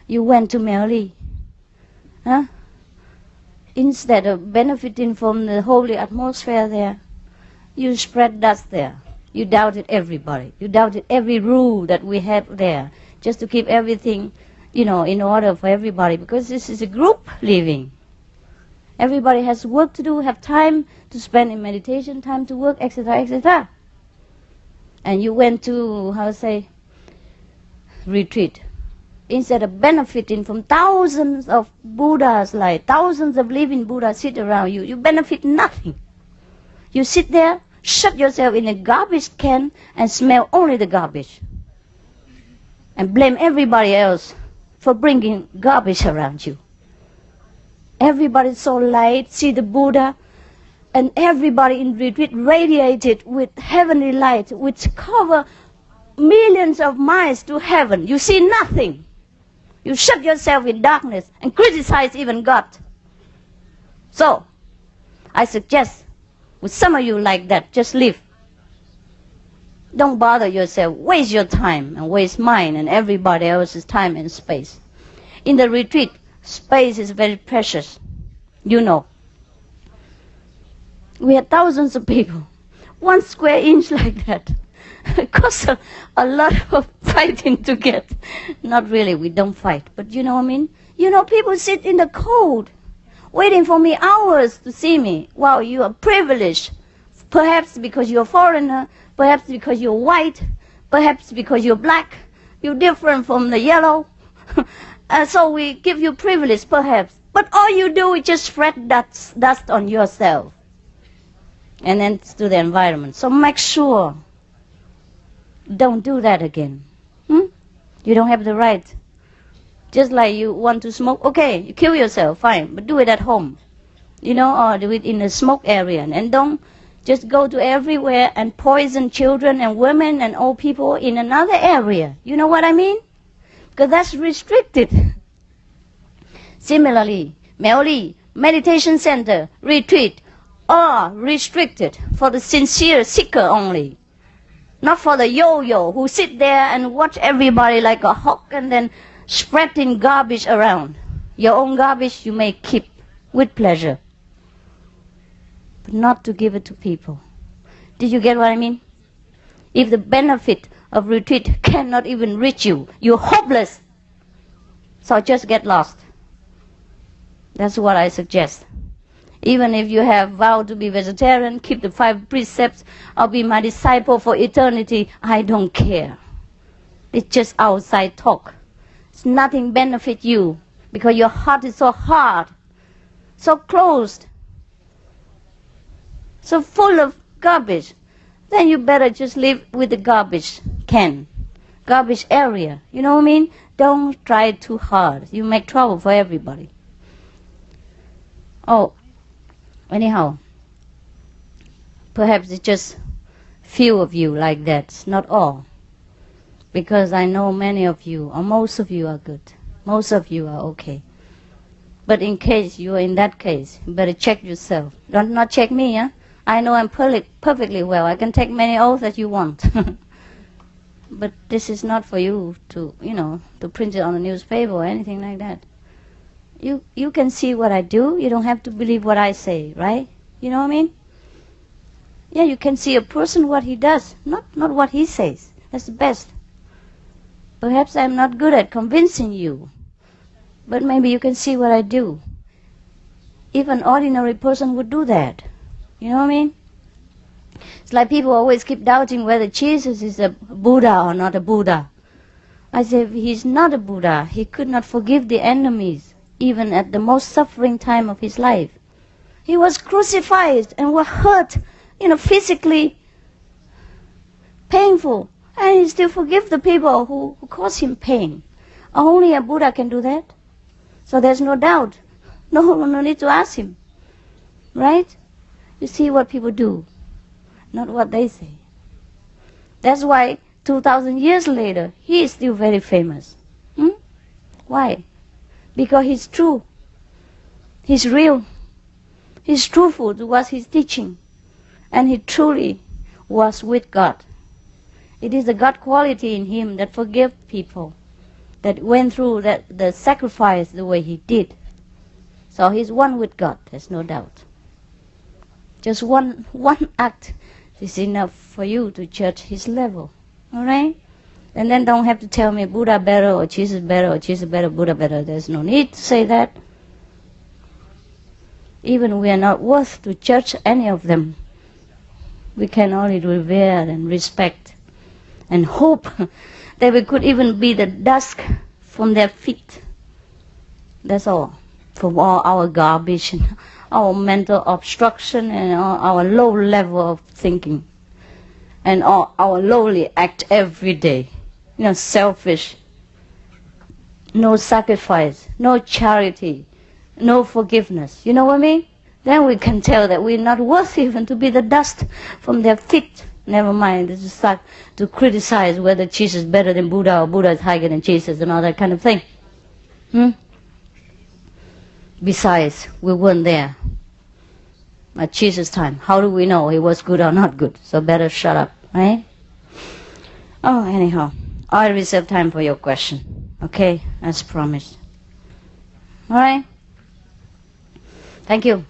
[SPEAKER 1] You went to Mary, huh? Instead of benefiting from the holy atmosphere there, you spread dust there. You doubted everybody. You doubted every rule that we have there, just to keep everything in order for everybody, because this is a group living. Everybody has work to do, have time to spend in meditation, time to work, etc., etc. And you went to, retreat. Instead of benefiting from thousands of Buddhas, like thousands of living Buddhas sit around you, you benefit nothing. You sit there, shut yourself in a garbage can and smell only the garbage. And blame everybody else for bringing garbage around you. Everybody's so light, see the Buddha, and everybody in retreat radiated with heavenly light, which cover millions of miles to heaven. You see nothing. You shut yourself in darkness and criticize even God. So, I suggest, with some of you like that, just leave. Don't bother yourself, waste your time and waste mine and everybody else's time and space. In the retreat, space is very precious. You know. We had thousands of people. 1 square inch like that. It costs a lot of fighting to get. Not really, we don't fight, but you know what I mean? You know, people sit in the cold, waiting for me hours to see me. Wow, you are privileged. Perhaps because you're a foreigner, perhaps because you're white, perhaps because you're black, you're different from the yellow. So we give you privilege, perhaps. But all you do is just spread dust on yourself. And then to the environment. So make sure, don't do that again. You don't have the right. Just like you want to smoke, okay, you kill yourself, fine, but do it at home. You know, or do it in a smoke area. And don't just go to everywhere and poison children and women and old people in another area. You know what I mean? Because that's restricted. Similarly, Miaoli, meditation center, retreat, are restricted for the sincere seeker only. Not for the yo-yo who sit there and watch everybody like a hawk and then spreading garbage around. Your own garbage you may keep with pleasure, but not to give it to people. Did you get what I mean? If the benefit of retreat cannot even reach you, you're hopeless. So just get lost. That's what I suggest. Even if you have vowed to be vegetarian, keep the 5 precepts, or be my disciple for eternity, I don't care. It's just outside talk. It's nothing benefit you, because your heart is so hard, so closed, so full of garbage. Then you better just live with the garbage can, garbage area. You know what I mean? Don't try too hard. You make trouble for everybody. Oh, anyhow, perhaps it's just few of you like that, not all. Because I know many of you, or most of you are good. Most of you are okay. But in case you are in that case, you better check yourself. Don't not check me, huh? I know I'm perfectly well. I can take many oaths that you want. But this is not for you to, you know, to print it on a newspaper or anything like that. You can see what I do. You don't have to believe what I say, right? You know what I mean? Yeah, you can see a person what he does, not what he says. That's the best. Perhaps I'm not good at convincing you, but maybe you can see what I do. If an ordinary person would do that, you know what I mean? It's like people always keep doubting whether Jesus is a Buddha or not a Buddha. I say, if he's not a Buddha, he could not forgive the enemies, even at the most suffering time of his life. He was crucified and was hurt, you know, physically painful. And he still forgive the people who caused him pain. Only a Buddha can do that. So there's no doubt. No need to ask him. Right? You see what people do, not what they say. That's why 2,000 years later, he is still very famous. Why? Because he's true. He's real. He's truthful to what he's teaching. And he truly was with God. It is the God quality in him that forgave people, that went through the sacrifice the way he did. So he's one with God, there's no doubt. Just one act is enough for you to judge his level. Alright? And then don't have to tell me Buddha better or Jesus better or Jesus better, Buddha better. There's no need to say that. Even we are not worth to judge any of them. We can only revere and respect and hope that we could even be the dust from their feet. That's all. From all our garbage and our mental obstruction and our low level of thinking and our lowly act every day. Selfish, no sacrifice, no charity, no forgiveness. You know what I mean? Then we can tell that we're not worth even to be the dust from their feet. Never mind, this is start to criticize whether Jesus is better than Buddha or Buddha is higher than Jesus and all that kind of thing. Besides, we weren't there at Jesus' time. How do we know he was good or not good? So better shut up, right? Oh, anyhow, I reserve time for your question. Okay, as promised. All right? Thank you.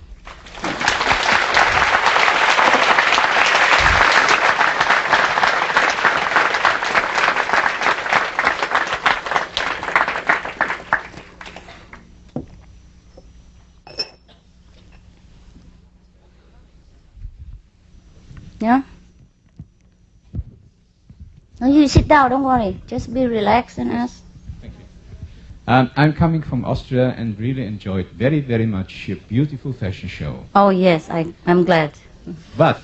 [SPEAKER 1] Yeah? No, you sit down, don't worry. Just be relaxed and ask.
[SPEAKER 2] Thank you. I'm coming from Austria and really enjoyed very, very much your beautiful fashion show.
[SPEAKER 1] Oh yes, I'm glad.
[SPEAKER 2] But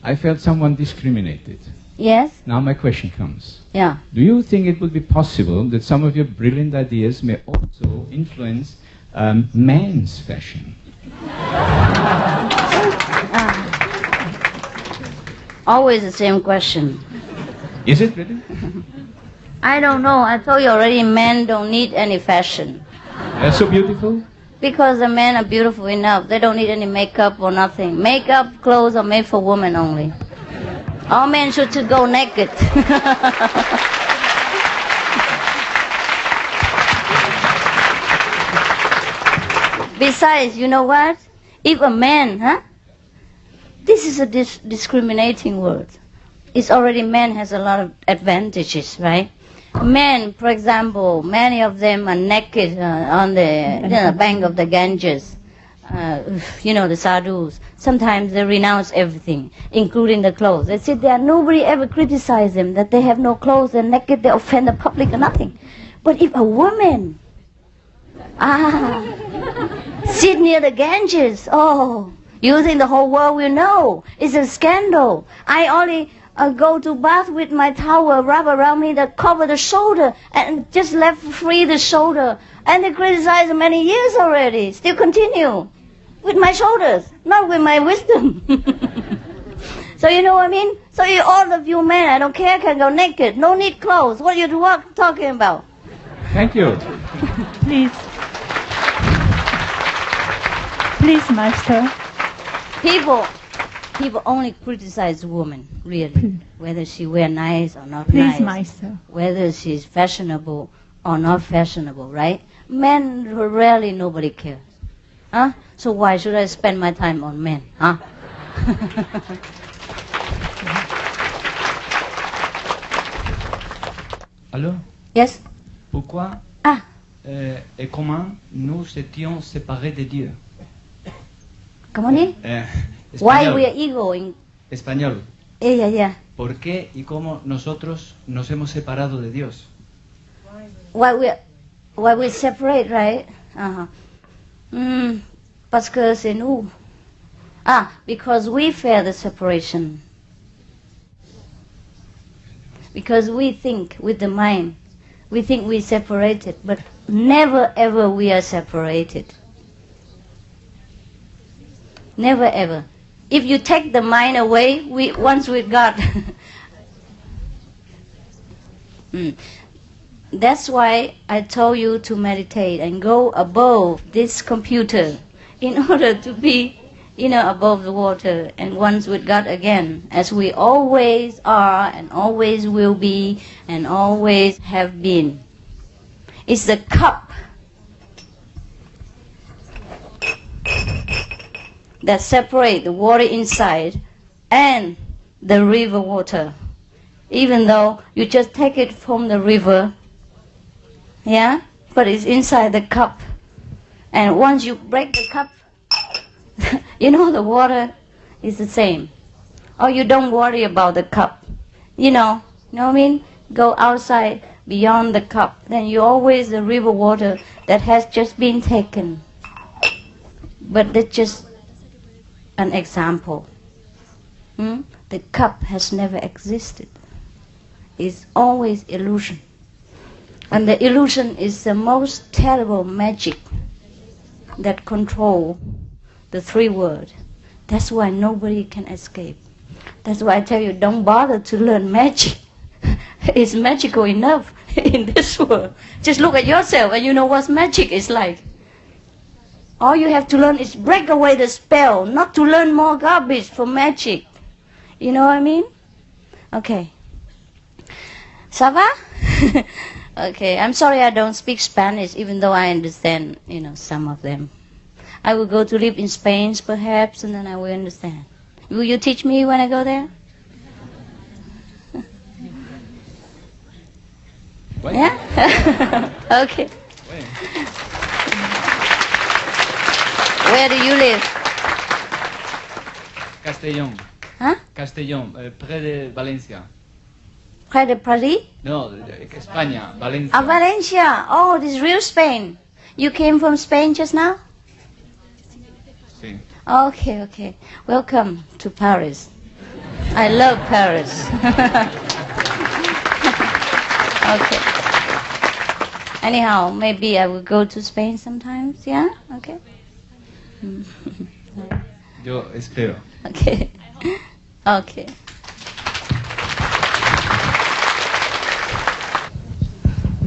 [SPEAKER 2] I felt someone discriminated.
[SPEAKER 1] Yes?
[SPEAKER 2] Now my question comes.
[SPEAKER 1] Yeah.
[SPEAKER 2] Do you think it would be possible that some of your brilliant ideas may also influence men's fashion?
[SPEAKER 1] Always the same question.
[SPEAKER 2] Is it really?
[SPEAKER 1] I don't know. I told you already, men don't need any fashion.
[SPEAKER 2] That's so beautiful.
[SPEAKER 1] Because the men are beautiful enough. They don't need any makeup or nothing. Makeup, clothes are made for women only. All men should go naked. Besides, you know what? If a man, this is a discriminating word. It's already, man has a lot of advantages, right? Men, for example, many of them are naked on the bank of the Ganges. The sadhus. Sometimes they renounce everything, including the clothes. They sit there, nobody ever criticizes them that they have no clothes, they're naked, they offend the public or nothing. But if a woman, sit near the Ganges, you think the whole world will know. It's a scandal. I only go to bath with my towel wrapped around me that cover the shoulder and just left free the shoulder. And they criticize many years already. Still continue with my shoulders, not with my wisdom. So you know what I mean? So all of you men, I don't care, can go naked. No need clothes. What are you talking about?
[SPEAKER 2] Thank you.
[SPEAKER 3] Please. Please, Master.
[SPEAKER 1] People only criticize women, really. Whether she wear nice or not
[SPEAKER 3] Please,
[SPEAKER 1] nice.
[SPEAKER 3] Master.
[SPEAKER 1] Whether she's fashionable or not fashionable, right? Men, rarely nobody cares. So why should I spend my time on men,
[SPEAKER 4] Alors,
[SPEAKER 1] Yes?
[SPEAKER 4] pourquoi et comment nous étions séparés de Dieu?
[SPEAKER 1] Come on in. Why we are ego in...
[SPEAKER 4] Español.
[SPEAKER 1] Yeah.
[SPEAKER 4] ¿Por qué y cómo nosotros nos hemos separado de Dios?
[SPEAKER 1] Why we separate, right? Parce que c'est nous. Because we fear the separation. Because we think with the mind. We think we separated, but never ever we are separated. Never ever. If you take the mind away, once with God. That's why I told you to meditate and go above this computer in order to be, above the water and once with God again, as we always are and always will be and always have been. It's the cup that separate the water inside and the river water. Even though you just take it from the river, but it's inside the cup. And once you break the cup, the water is the same. Or you don't worry about the cup. You know what I mean? Go outside beyond the cup. Then you always the river water that has just been taken. But that's just an example. The cup has never existed. It's always illusion. And the illusion is the most terrible magic that control the three words. That's why nobody can escape. That's why I tell you, don't bother to learn magic. It's magical enough in this world. Just look at yourself and you know what magic is like. All you have to learn is break away the spell, not to learn more garbage for magic. You know what I mean? Okay. Ça va? Okay, I'm sorry I don't speak Spanish, even though I understand, some of them. I will go to live in Spain, perhaps, and then I will understand. Will you teach me when I go there?
[SPEAKER 4] Ouais.
[SPEAKER 1] Yeah? Okay.
[SPEAKER 4] Ouais.
[SPEAKER 1] Where do you live?
[SPEAKER 4] Castellón.
[SPEAKER 1] Huh?
[SPEAKER 4] Castellón, près de Valencia.
[SPEAKER 1] Près de Paris?
[SPEAKER 4] No, España, Valencia.
[SPEAKER 1] Ah, Valencia. Oh, this is real Spain. You came from Spain just now?
[SPEAKER 4] Sí.
[SPEAKER 1] Okay, okay. Welcome to Paris. I love Paris. Okay. Anyhow, maybe I will go to Spain sometimes, yeah? Okay.
[SPEAKER 4] Yo espero.
[SPEAKER 1] Okay. Okay.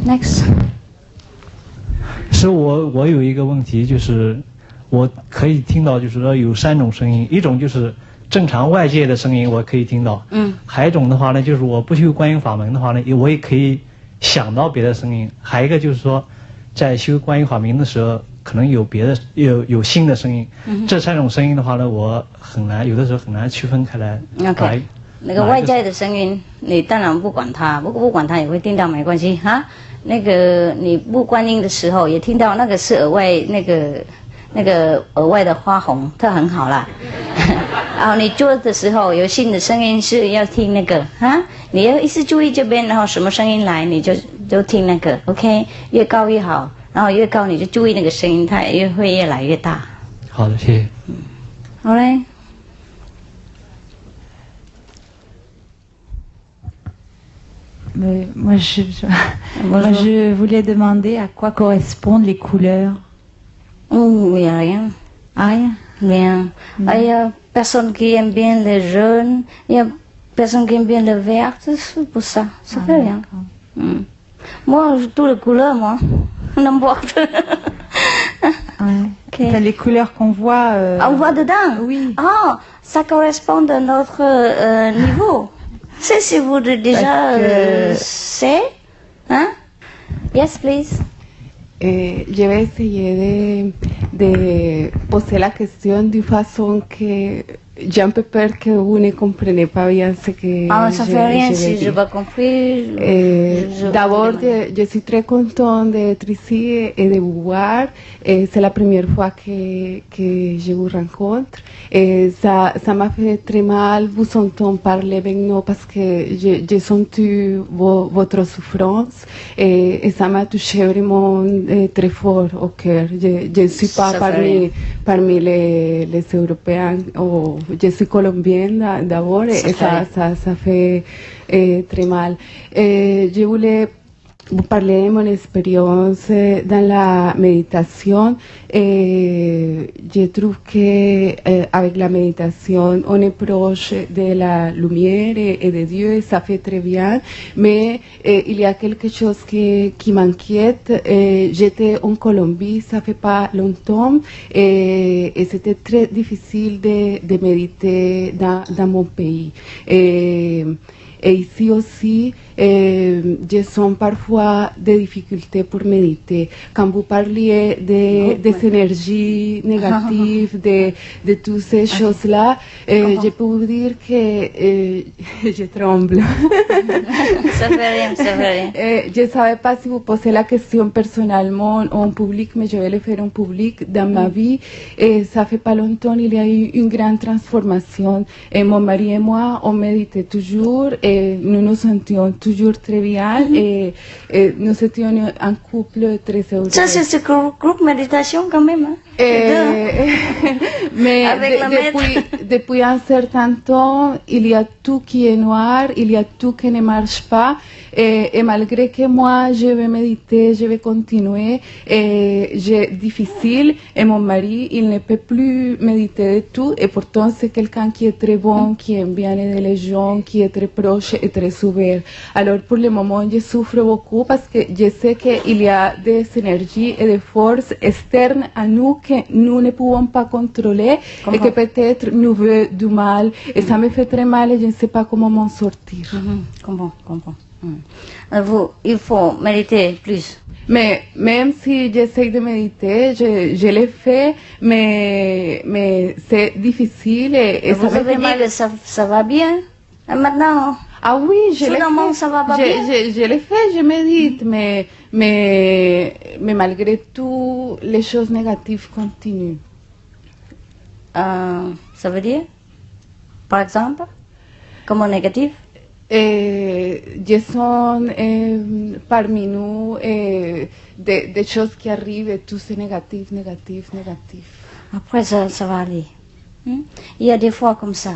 [SPEAKER 1] Next.
[SPEAKER 5] 是我有一个问题，就是我可以听到，就是说有3种声音，一种就是正常外界的声音，我可以听到，还有一种的话呢，就是我不修观音法门的话呢，我也可以想到别的声音，还有一个就是说，在修观音法门的时候，可能有别的有新的声音，这3种声音的话呢，我有的时候很难区分开来。
[SPEAKER 1] OK。那个外在的声音，你当然不管它，不管它也会听到，没关系哈。那个你不观音的时候也听到，那个是额外那个额外的花红，它很好啦。然后你做的时候有新的声音是要听那个哈，你要一直注意这边，然后什么声音来你就听那个 ，OK， 越高越好，然后越高你就注意那个声音，它也会越来越大。
[SPEAKER 5] 好的，谢谢。
[SPEAKER 1] 好嘞。
[SPEAKER 3] Moi, je voulais demander à quoi correspondent les couleurs.
[SPEAKER 1] Il n'y a rien.
[SPEAKER 3] Ah, rien?
[SPEAKER 1] Rien. Il y a personne qui aime bien les jaunes, il y a personne qui aime bien le vert, c'est pour ça. Ça fait rien. Moi, toutes les couleurs, moi. N'importe.
[SPEAKER 3] Okay. Les couleurs qu'on voit...
[SPEAKER 1] On voit dedans?
[SPEAKER 3] Oui.
[SPEAKER 1] Ah, ça correspond à notre niveau. C'est si vous déjà c'est, hein? Yes, please.
[SPEAKER 6] Je vais essayer de poser la question d'une façon que j'ai un peu peur que vous ne compreniez pas bien ce que
[SPEAKER 1] ça fait rien si je n'ai pas compris.
[SPEAKER 6] D'abord, je suis très contente d'être ici et de vous voir. C'est la première fois que je vous rencontre. Ça m'a fait très mal vous entendre parler maintenant parce que j'ai senti votre souffrance et ça m'a touché vraiment très fort au cœur. Je ne suis pas parmi les Européens. Je suis colombienne d'abord et ça fait très mal. Je voulais vous parler de mon expérience dans la méditation. Je trouve qu'avec la méditation, on est proche de la lumière et de Dieu et ça fait très bien. Mais il y a quelque chose qui m'inquiète. J'étais en Colombie, ça fait pas longtemps et c'était très difficile de méditer dans mon pays. Et ici aussi, je sens parfois des difficultés pour méditer. Quand vous parliez des énergies négatives, de toutes ces choses-là, je peux vous dire que je tremble.
[SPEAKER 1] Ça fait rien, ça fait rien.
[SPEAKER 6] Je ne savais pas si vous posez la question personnellement en public, mais je vais le faire en public dans ma vie. Et ça fait pas longtemps, il y a eu une grande transformation. Et mon mari et moi, on méditait toujours et nous nous sentions toujours très bien et nous étions un couple très heureux.
[SPEAKER 1] Ça, c'est ce groupe méditation quand même. Hein?
[SPEAKER 6] Mais depuis un certain temps, il y a tout qui est noir, il y a tout qui ne marche pas. Et malgré que moi, je vais méditer, je vais continuer, c'est difficile. Et mon mari, il ne peut plus méditer du tout. Et pourtant, c'est quelqu'un qui est très bon, qui aime bien aider les gens, qui est très proche et très ouvert. Alors, pour le moment, je souffre beaucoup parce que je sais qu'il y a des énergies et des forces externes à nous que nous ne pouvons pas contrôler et que peut-être nous veulent du mal. Et ça me fait très mal et je ne sais pas comment m'en sortir.
[SPEAKER 1] Comprends. Il faut méditer plus.
[SPEAKER 6] Mais même si j'essaie de méditer, je l'ai fait, mais c'est difficile et
[SPEAKER 1] vous
[SPEAKER 6] ça me
[SPEAKER 1] avez
[SPEAKER 6] fait
[SPEAKER 1] dit
[SPEAKER 6] mal.
[SPEAKER 1] que ça va bien. Et maintenant,
[SPEAKER 6] Ah oui, je l'ai fait.
[SPEAKER 1] Ça va pas bien.
[SPEAKER 6] Je l'ai fait, je médite, mais malgré tout, les choses négatives continuent.
[SPEAKER 1] Ça veut dire, par exemple, comment négatif?
[SPEAKER 6] Je sens parmi nous des choses qui arrivent et tout c'est négatif.
[SPEAKER 1] Après, ça va aller. Il y a des fois comme ça.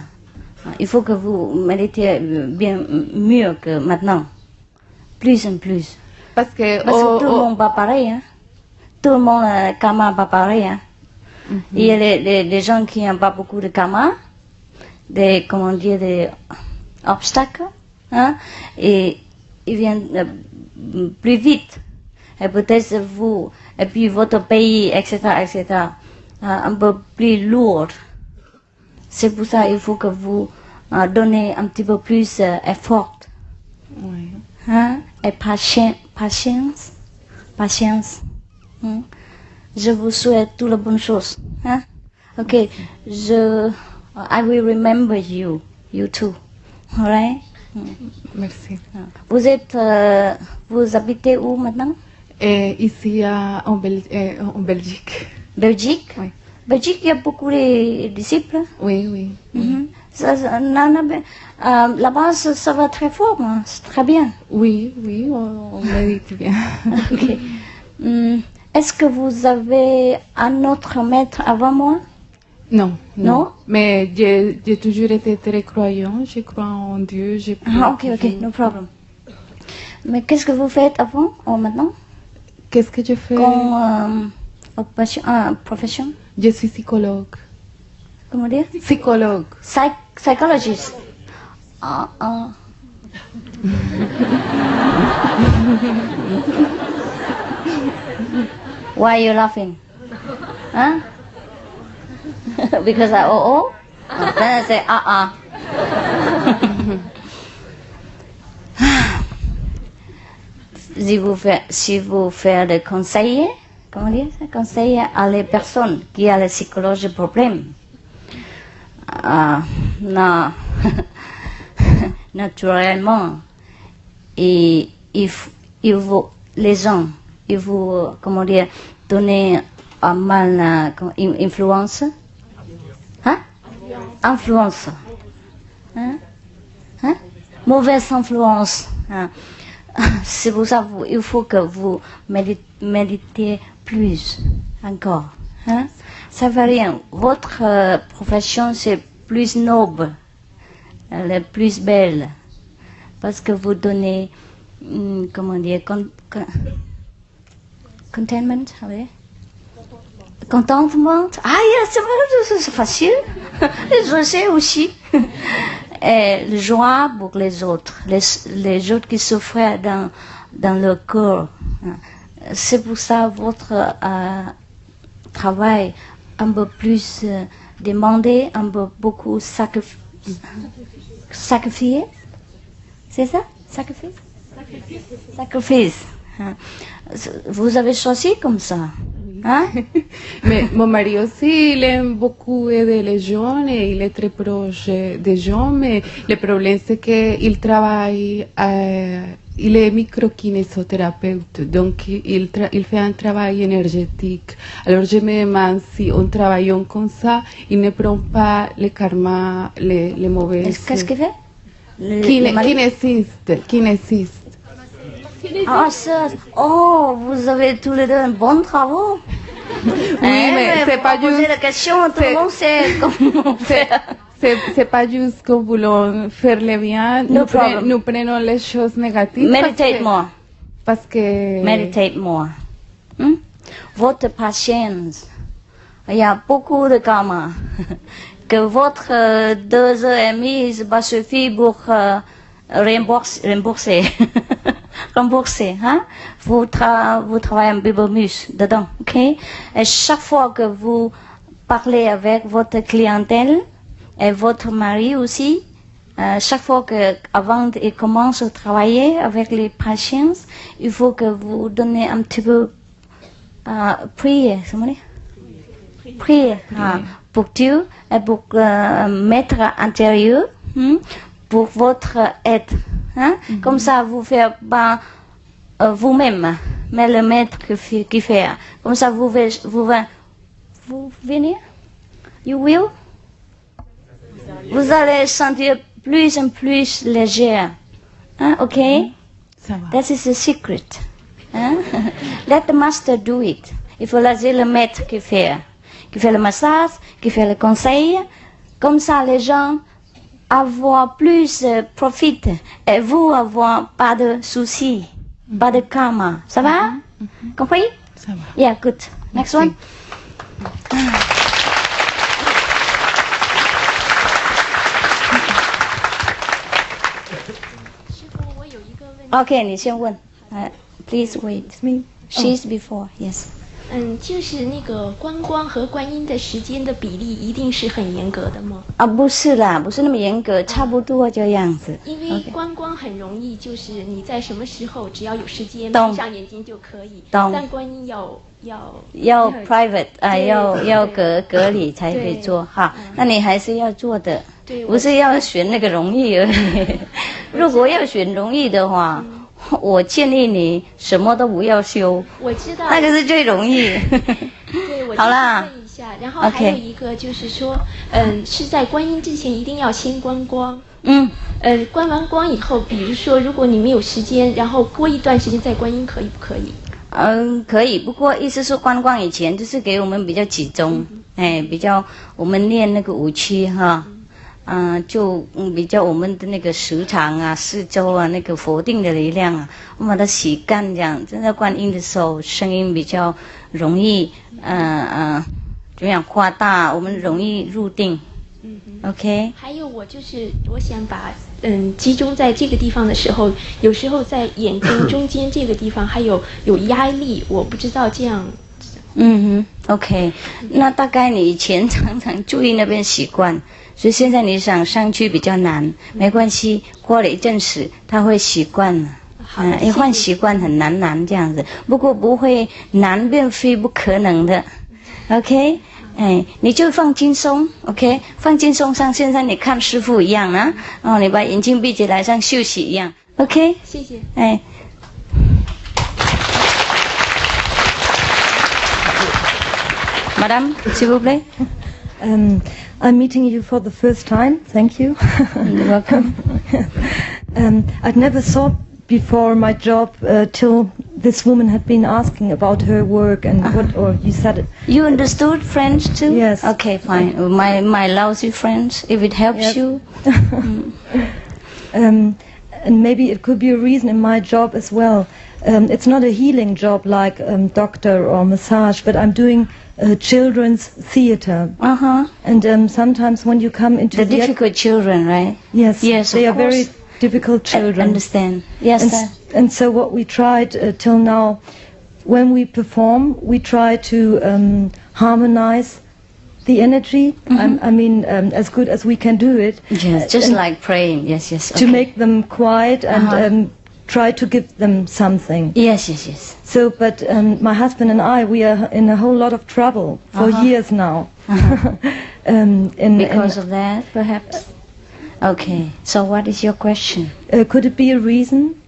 [SPEAKER 1] Il faut que vous méditez bien mieux que maintenant. Plus en plus.
[SPEAKER 6] Parce que
[SPEAKER 1] tout le monde pas pareil. Hein? Tout le monde karma pas pareil. Hein? Il y a les gens qui n'ont pas beaucoup de karma, des obstacles. Hein? Et ils viennent plus vite. Et peut-être vous, et puis votre pays, etc., un peu plus lourd. C'est pour ça qu'il faut que vous donnez un petit peu plus d'effort.
[SPEAKER 6] Oui.
[SPEAKER 1] Hein? Et patience. Hein? Je vous souhaite toutes les bonnes choses. Hein? Ok, I will remember you too. Alright?
[SPEAKER 6] Merci.
[SPEAKER 1] Vous habitez où maintenant?
[SPEAKER 6] Ici en Belgique.
[SPEAKER 1] Belgique?
[SPEAKER 6] Oui.
[SPEAKER 1] Belgique, il y a beaucoup de disciples.
[SPEAKER 6] Oui.
[SPEAKER 1] Là-bas, ça va très fort, hein? C'est très bien.
[SPEAKER 6] Oui, on médite bien.
[SPEAKER 1] Okay. Est-ce que vous avez un autre maître avant moi?
[SPEAKER 6] Non.
[SPEAKER 1] Non?
[SPEAKER 6] Mais j'ai toujours été très croyant, je crois en Dieu.
[SPEAKER 1] Ok, no problem. Mais qu'est-ce que vous faites avant ou maintenant?
[SPEAKER 6] Qu'est-ce que je fais?
[SPEAKER 1] Comme profession?
[SPEAKER 6] Je suis psychologue.
[SPEAKER 1] Comment dire?
[SPEAKER 6] Psychologue.
[SPEAKER 1] Psychologist. Why are you laughing? Huh? Because I then I say Si vous faites des conseils, comment dire ça? Conseils à les personnes qui ont les psychologiques problèmes. Non, naturellement, et il faut les gens, il faut comment dire donner un mal influence. Hein? Influence. Hein? Mauvaise influence. Hein? C'est pour ça qu'il faut que vous méditez plus encore. Hein? Ça va rien. Votre profession, c'est plus noble, elle est plus belle. Parce que vous donnez, comment dire, contentment, oui. Contentement. C'est facile. Je sais aussi. Et la joie pour les autres. Les autres qui souffrent dans leur cœur. C'est pour ça votre travail un peu plus demandé, un peu beaucoup sacrifié. C'est ça? Sacrifice. Vous avez choisi comme ça. Hein?
[SPEAKER 6] Mais mon mari aussi, il aime beaucoup aider les gens et il est très proche des gens, mais le problème c'est qu'il travaille, il est microkinésothérapeute, donc il fait un travail énergétique. Alors je me demande si en travaillant comme ça, il ne prend pas les karmas, les mauvais.
[SPEAKER 1] Qu'est-ce qu'il fait?
[SPEAKER 6] Kinesiste.
[SPEAKER 1] Ah, ça. Oh, vous avez tous les deux un bon travail.
[SPEAKER 6] mais c'est pas
[SPEAKER 1] poser
[SPEAKER 6] juste-
[SPEAKER 1] la question, tout le monde sait comment faire.
[SPEAKER 6] C'est pas juste que voulons faire le bien,
[SPEAKER 1] No problem.
[SPEAKER 6] nous prenons les choses négatives.
[SPEAKER 1] Meditate more.
[SPEAKER 6] Parce que
[SPEAKER 1] Meditate more. Votre patience. Il y a beaucoup de karma. Que votre 2h30 c'est pas suffit pour rembourser. Rembourser, hein? Vous travaillez un peu plus dedans, ok? Et chaque fois que vous parlez avec votre clientèle et votre mari aussi, chaque fois que avant il commence à travailler avec les patients, il faut que vous donnez un petit peu prière, prière pour Dieu et pour maître intérieur, pour votre aide. Hein? Comme ça, vous faites pas vous-même, mais le maître qui fait. Comme ça, vous venez, you will. Vous allez sentir plus en plus léger. Hein? Ok?
[SPEAKER 6] ça va.
[SPEAKER 1] That is the secret. Hein? Let the master do it. Il faut laisser le maître qui fait le massage, qui fait le conseil. Comme ça, les gens avoir plus profit et vous avoir pas de soucis, pas de karma. Ça va? Compris?
[SPEAKER 6] Ça va.
[SPEAKER 1] Yeah, good. Next one. Okay, 你先问。Please wait.
[SPEAKER 3] Me.
[SPEAKER 1] She's before. Yes.
[SPEAKER 7] 就是那个观光和观音的时间的比例一定是很严格的吗？
[SPEAKER 1] 不是啦，不是那么严格，差不多这样子。
[SPEAKER 7] 因为观光很容易，就是你在什么时候只要有时间
[SPEAKER 1] 懂
[SPEAKER 7] 闭上眼睛就可以。
[SPEAKER 1] 懂
[SPEAKER 7] 但观音要
[SPEAKER 1] private 要隔离才可以做哈。那你还是要做的，
[SPEAKER 7] 对
[SPEAKER 1] 不是要选那个容易而已。如果要选容易的话，我建议你什么都不要修，
[SPEAKER 7] 我知道
[SPEAKER 1] 那个是最容易。
[SPEAKER 7] 对，我
[SPEAKER 1] 好啦
[SPEAKER 7] 问一下，然后还有一个就是说，是在观音之前一定要先观光。观完光以后，比如说如果你没有时间，然后过一段时间再观音，可以不可以？
[SPEAKER 1] 可以，不过意思是观光以前就是给我们比较集中，比较我们练那个武器哈。就比较我们的那个时长啊、四周啊、那个否定的力量啊，我们把它洗干这样。真的观音的时候，声音比较容易，怎么样夸大，我们容易入定。OK。
[SPEAKER 7] 还有我想把集中在这个地方的时候，有时候在眼睛中间这个地方还有压力，我不知道这样。
[SPEAKER 1] OK， 那大概你以前常常注意那边习惯。所以现在你想上去比较难，没关系，过了一阵子他会习惯了。一换习惯很难这样子，不过不会难变非不可能的。OK， 你就放轻松 ，OK， 放轻松，像现在你看师父一样啊，你把眼睛闭起来，像休息一样 ，OK。
[SPEAKER 7] 谢谢。
[SPEAKER 1] Madame, s'il vous plaît.
[SPEAKER 8] I'm meeting you for the first time. Thank you.
[SPEAKER 1] You're welcome.
[SPEAKER 8] I'd never thought before my job till this woman had been asking about her work and or you said it.
[SPEAKER 1] You understood French too?
[SPEAKER 8] Yes.
[SPEAKER 1] Okay, fine. My lousy French, if it helps you.
[SPEAKER 8] And maybe it could be a reason in my job as well. It's not a healing job like doctor or massage, but I'm doing children's theater. And sometimes when you come into
[SPEAKER 1] the difficult children, right?
[SPEAKER 8] Yes, they are
[SPEAKER 1] course.
[SPEAKER 8] very difficult children.
[SPEAKER 1] I understand. Yes.
[SPEAKER 8] And so what we tried till now, when we perform, we try to harmonize the energy. I mean, as good as we can do it.
[SPEAKER 1] Yes, just like praying. Yes.
[SPEAKER 8] To make them quiet and try to give them something.
[SPEAKER 1] Yes.
[SPEAKER 8] So, but my husband and I, we are in a whole lot of trouble for years now.
[SPEAKER 1] Because of that, perhaps? Okay, so what is your question?
[SPEAKER 8] Could it be a reason?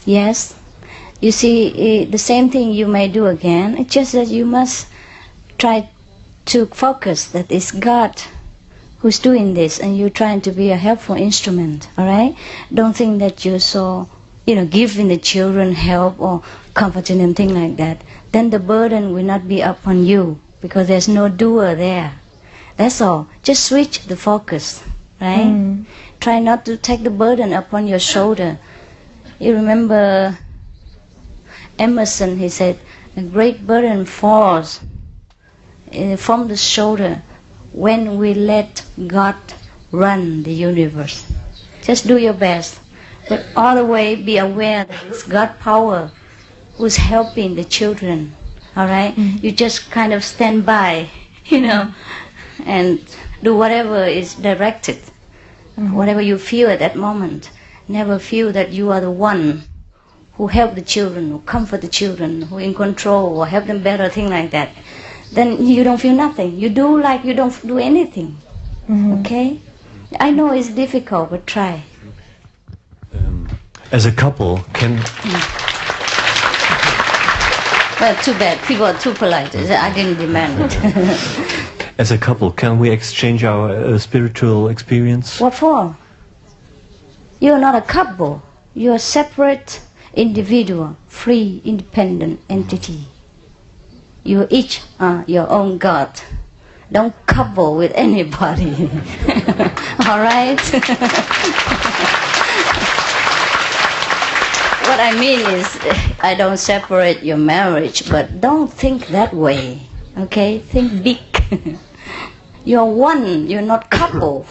[SPEAKER 1] Yes. You see, the same thing you may do again. It's just that you must try to focus that it's God who's doing this, and you're trying to be a helpful instrument, all right? Don't think that you're so, giving the children help or comforting them, things like that. Then the burden will not be upon you, because there's no doer there. That's all. Just switch the focus, right? Try not to take the burden upon your shoulder. You remember Emerson, he said, a great burden falls from the shoulder when we let God run the universe. Just do your best, but all the way be aware that it's God power who's helping the children, all right? You just kind of stand by, and do whatever is directed, whatever you feel at that moment. Never feel that you are the one who help the children, who comfort the children, who in control or help them better, thing like that. Then you don't feel nothing. You do like you don't do anything. Okay? I know it's difficult, but try.
[SPEAKER 9] As a couple, can...
[SPEAKER 1] Well, too bad. People are too polite. I didn't demand it.
[SPEAKER 9] As a couple, can we exchange our spiritual experience?
[SPEAKER 1] What for? You're not a couple. You're a separate individual, free, independent entity. You each are your own God. Don't couple with anybody. All right? What I mean is, I don't separate your marriage, but don't think that way. Okay? Think big. You're one, you're not couple.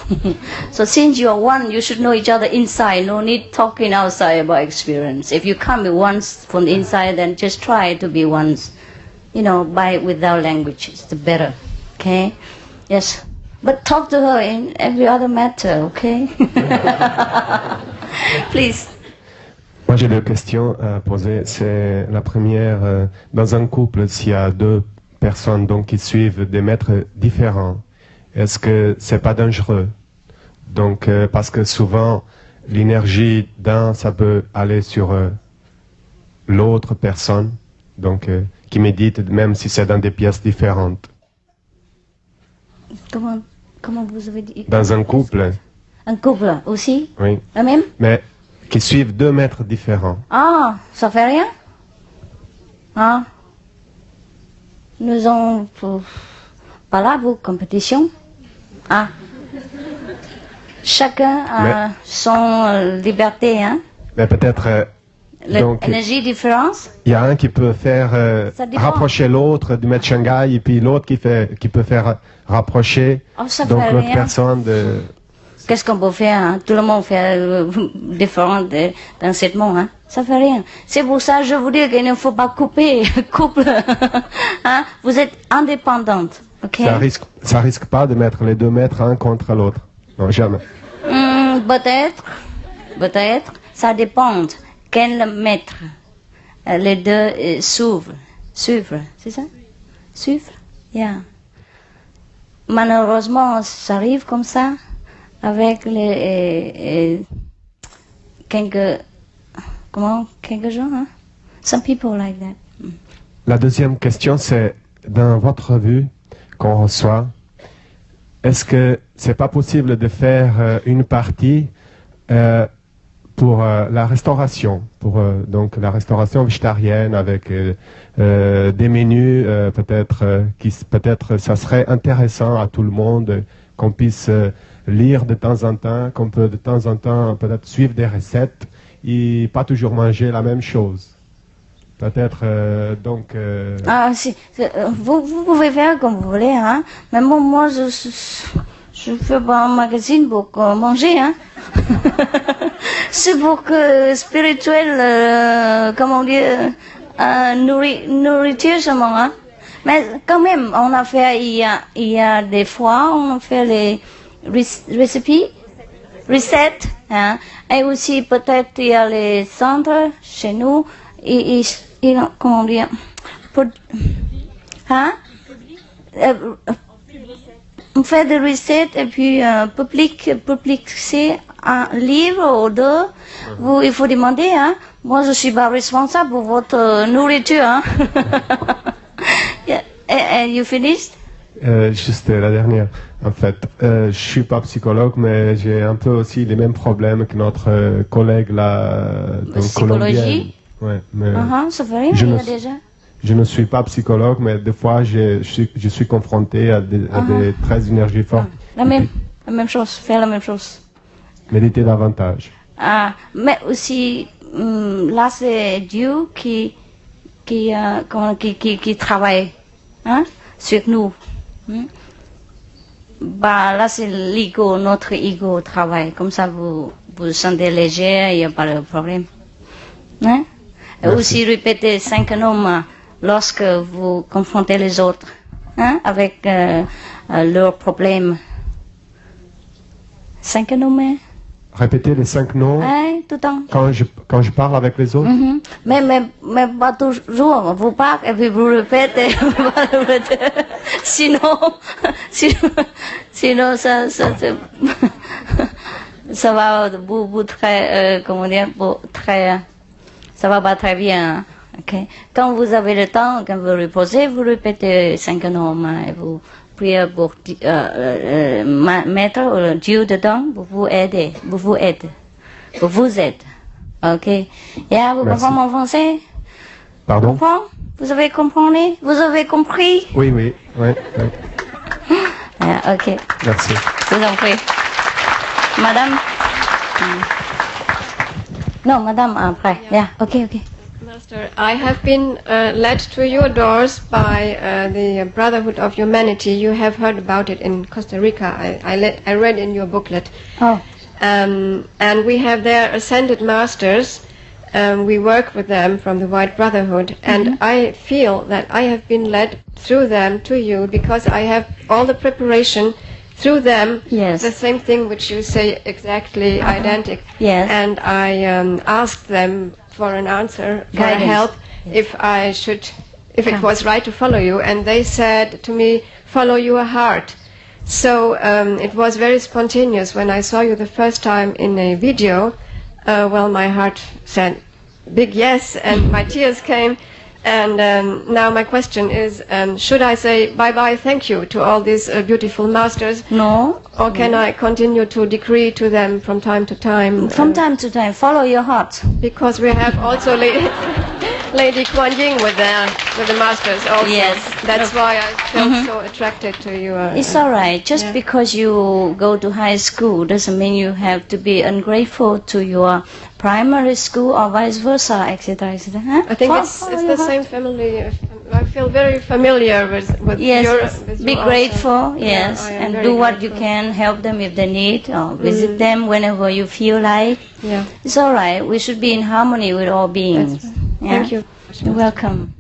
[SPEAKER 1] So since you're one, you should know each other inside. No need talking outside about experience. If you can't be once from the inside, then just try to be once. Without language, it's the better. Okay? Yes. But talk to her in every other matter, okay? Please.
[SPEAKER 10] Moi j'ai deux questions à poser. C'est la première, dans un couple, s'il y a deux personnes qui suivent des maîtres différents, est-ce que c'est pas dangereux? Donc parce que souvent l'énergie d'un ça peut aller sur l'autre personne, qui médite même si c'est dans des pièces différentes.
[SPEAKER 1] Comment vous avez dit?
[SPEAKER 10] Dans un couple.
[SPEAKER 1] Un couple aussi?
[SPEAKER 10] Oui.
[SPEAKER 1] La même?
[SPEAKER 10] Mais qui suivent deux maîtres différents.
[SPEAKER 1] Ah, ça fait rien? Ah. Nous avons pas là pour compétition. Ah. Chacun a son liberté, hein?
[SPEAKER 10] Mais peut-être.
[SPEAKER 1] L'énergie différence.
[SPEAKER 10] Il y a un qui peut faire rapprocher l'autre du maître CHINGHAI et puis l'autre qui peut faire rapprocher l'autre personne de.
[SPEAKER 1] Qu'est-ce qu'on peut faire, hein? Tout le monde fait différent dans ce monde, hein? Ça fait rien. C'est pour ça que je vous dis qu'il ne faut pas couper couple. Hein? Vous êtes indépendante, ok?
[SPEAKER 10] Ça risque pas de mettre les deux maîtres un contre l'autre. Non, jamais.
[SPEAKER 1] Peut-être. Ça dépend. Quel maître? Les deux suivre, c'est ça? Suivre? Yeah. Malheureusement, ça arrive comme ça. Avec quelques gens, hein? Some people like that.
[SPEAKER 10] La deuxième question, c'est dans votre vue qu'on reçoit, est-ce que c'est pas possible de faire une partie pour la restauration, pour la restauration végétarienne avec des menus peut-être ça serait intéressant à tout le monde qu'on puisse lire de temps en temps, qu'on peut de temps en temps peut-être suivre des recettes et pas toujours manger la même chose. Peut-être
[SPEAKER 1] Ah si, vous pouvez faire comme vous voulez, hein. Mais moi je fais pas un magazine pour manger, hein. C'est pour que spirituel, comment dire, nourriture seulement, hein. Mais quand même, on a fait, il y a des fois, on a fait les recettes, hein. Et aussi peut-être il y a les centres chez nous, comment dire, hein? On fait des recettes et puis publier un livre ou deux. Il faut demander, hein. Moi, je suis pas responsable pour votre nourriture, hein. Yeah. And you finished?
[SPEAKER 10] Juste la dernière, en fait. Je suis pas psychologue, mais j'ai un peu aussi les mêmes problèmes que notre collègue là, colombienne. Ouais, mais
[SPEAKER 1] c'est vrai, il y a déjà.
[SPEAKER 10] Je ne suis pas psychologue, mais des fois je suis confronté à des très énergies fortes.
[SPEAKER 1] La même chose, faire la même chose.
[SPEAKER 10] Méditer davantage.
[SPEAKER 1] Mais aussi, là c'est Dieu qui travaille sur nous. Là c'est l'ego, notre ego travaille. Comme ça vous sentez léger, il n'y a pas de problème. Et aussi répéter 5 noms lorsque vous confrontez les autres avec leurs problèmes. 5 noms.
[SPEAKER 10] Répéter les 5 noms
[SPEAKER 1] tout le temps.
[SPEAKER 10] Quand je parle avec les autres.
[SPEAKER 1] Mais pas toujours. Vous parlez et puis vous répétez. Sinon ça va vous très, comment dire, ça va pas très bien. Okay. Quand vous avez le temps, quand vous reposez, vous répétez 5 noms et vous priez pour mettre Dieu dedans, pour vous aider, pour vous aider. Ok. Vous comprenez mon français?
[SPEAKER 10] Pardon?
[SPEAKER 1] Vous avez compris? Vous avez compris?
[SPEAKER 10] Oui.
[SPEAKER 1] Ok.
[SPEAKER 10] Merci.
[SPEAKER 1] Je vous en prie. Madame? Non, madame, après. Ok.
[SPEAKER 11] Master, I have been led to your doors by the Brotherhood of Humanity. You have heard about it in Costa Rica. I read in your booklet. And we have their ascended masters. We work with them from the White Brotherhood. And I feel that I have been led through them to you because I have all the preparation through them.
[SPEAKER 1] Yes.
[SPEAKER 11] The same thing which you say exactly identical.
[SPEAKER 1] Yes.
[SPEAKER 11] And I asked them for an answer, for help, if it was right to follow you, and they said to me, follow your heart. So it was very spontaneous. When I saw you the first time in a video, my heart said big yes, and my tears came. And now my question is, should I say bye-bye, thank you to all these beautiful masters?
[SPEAKER 1] No.
[SPEAKER 11] Or can I continue to decree to them from time to time?
[SPEAKER 1] From time to time, follow your heart.
[SPEAKER 11] Because we have also Lady Kuan Yin with the masters also.
[SPEAKER 1] Yes.
[SPEAKER 11] That's why I felt so attracted to you.
[SPEAKER 1] It's alright. Just because you go to high school doesn't mean you have to be ungrateful to your primary school or vice versa, etc.
[SPEAKER 11] I think it's the same family. I feel very familiar with your.
[SPEAKER 1] Be grateful, yes, and do what you can. Help them if they need, or visit them whenever you feel like.
[SPEAKER 11] Yeah,
[SPEAKER 1] it's alright. We should be in harmony with all beings.
[SPEAKER 11] Thank you.
[SPEAKER 1] You're welcome.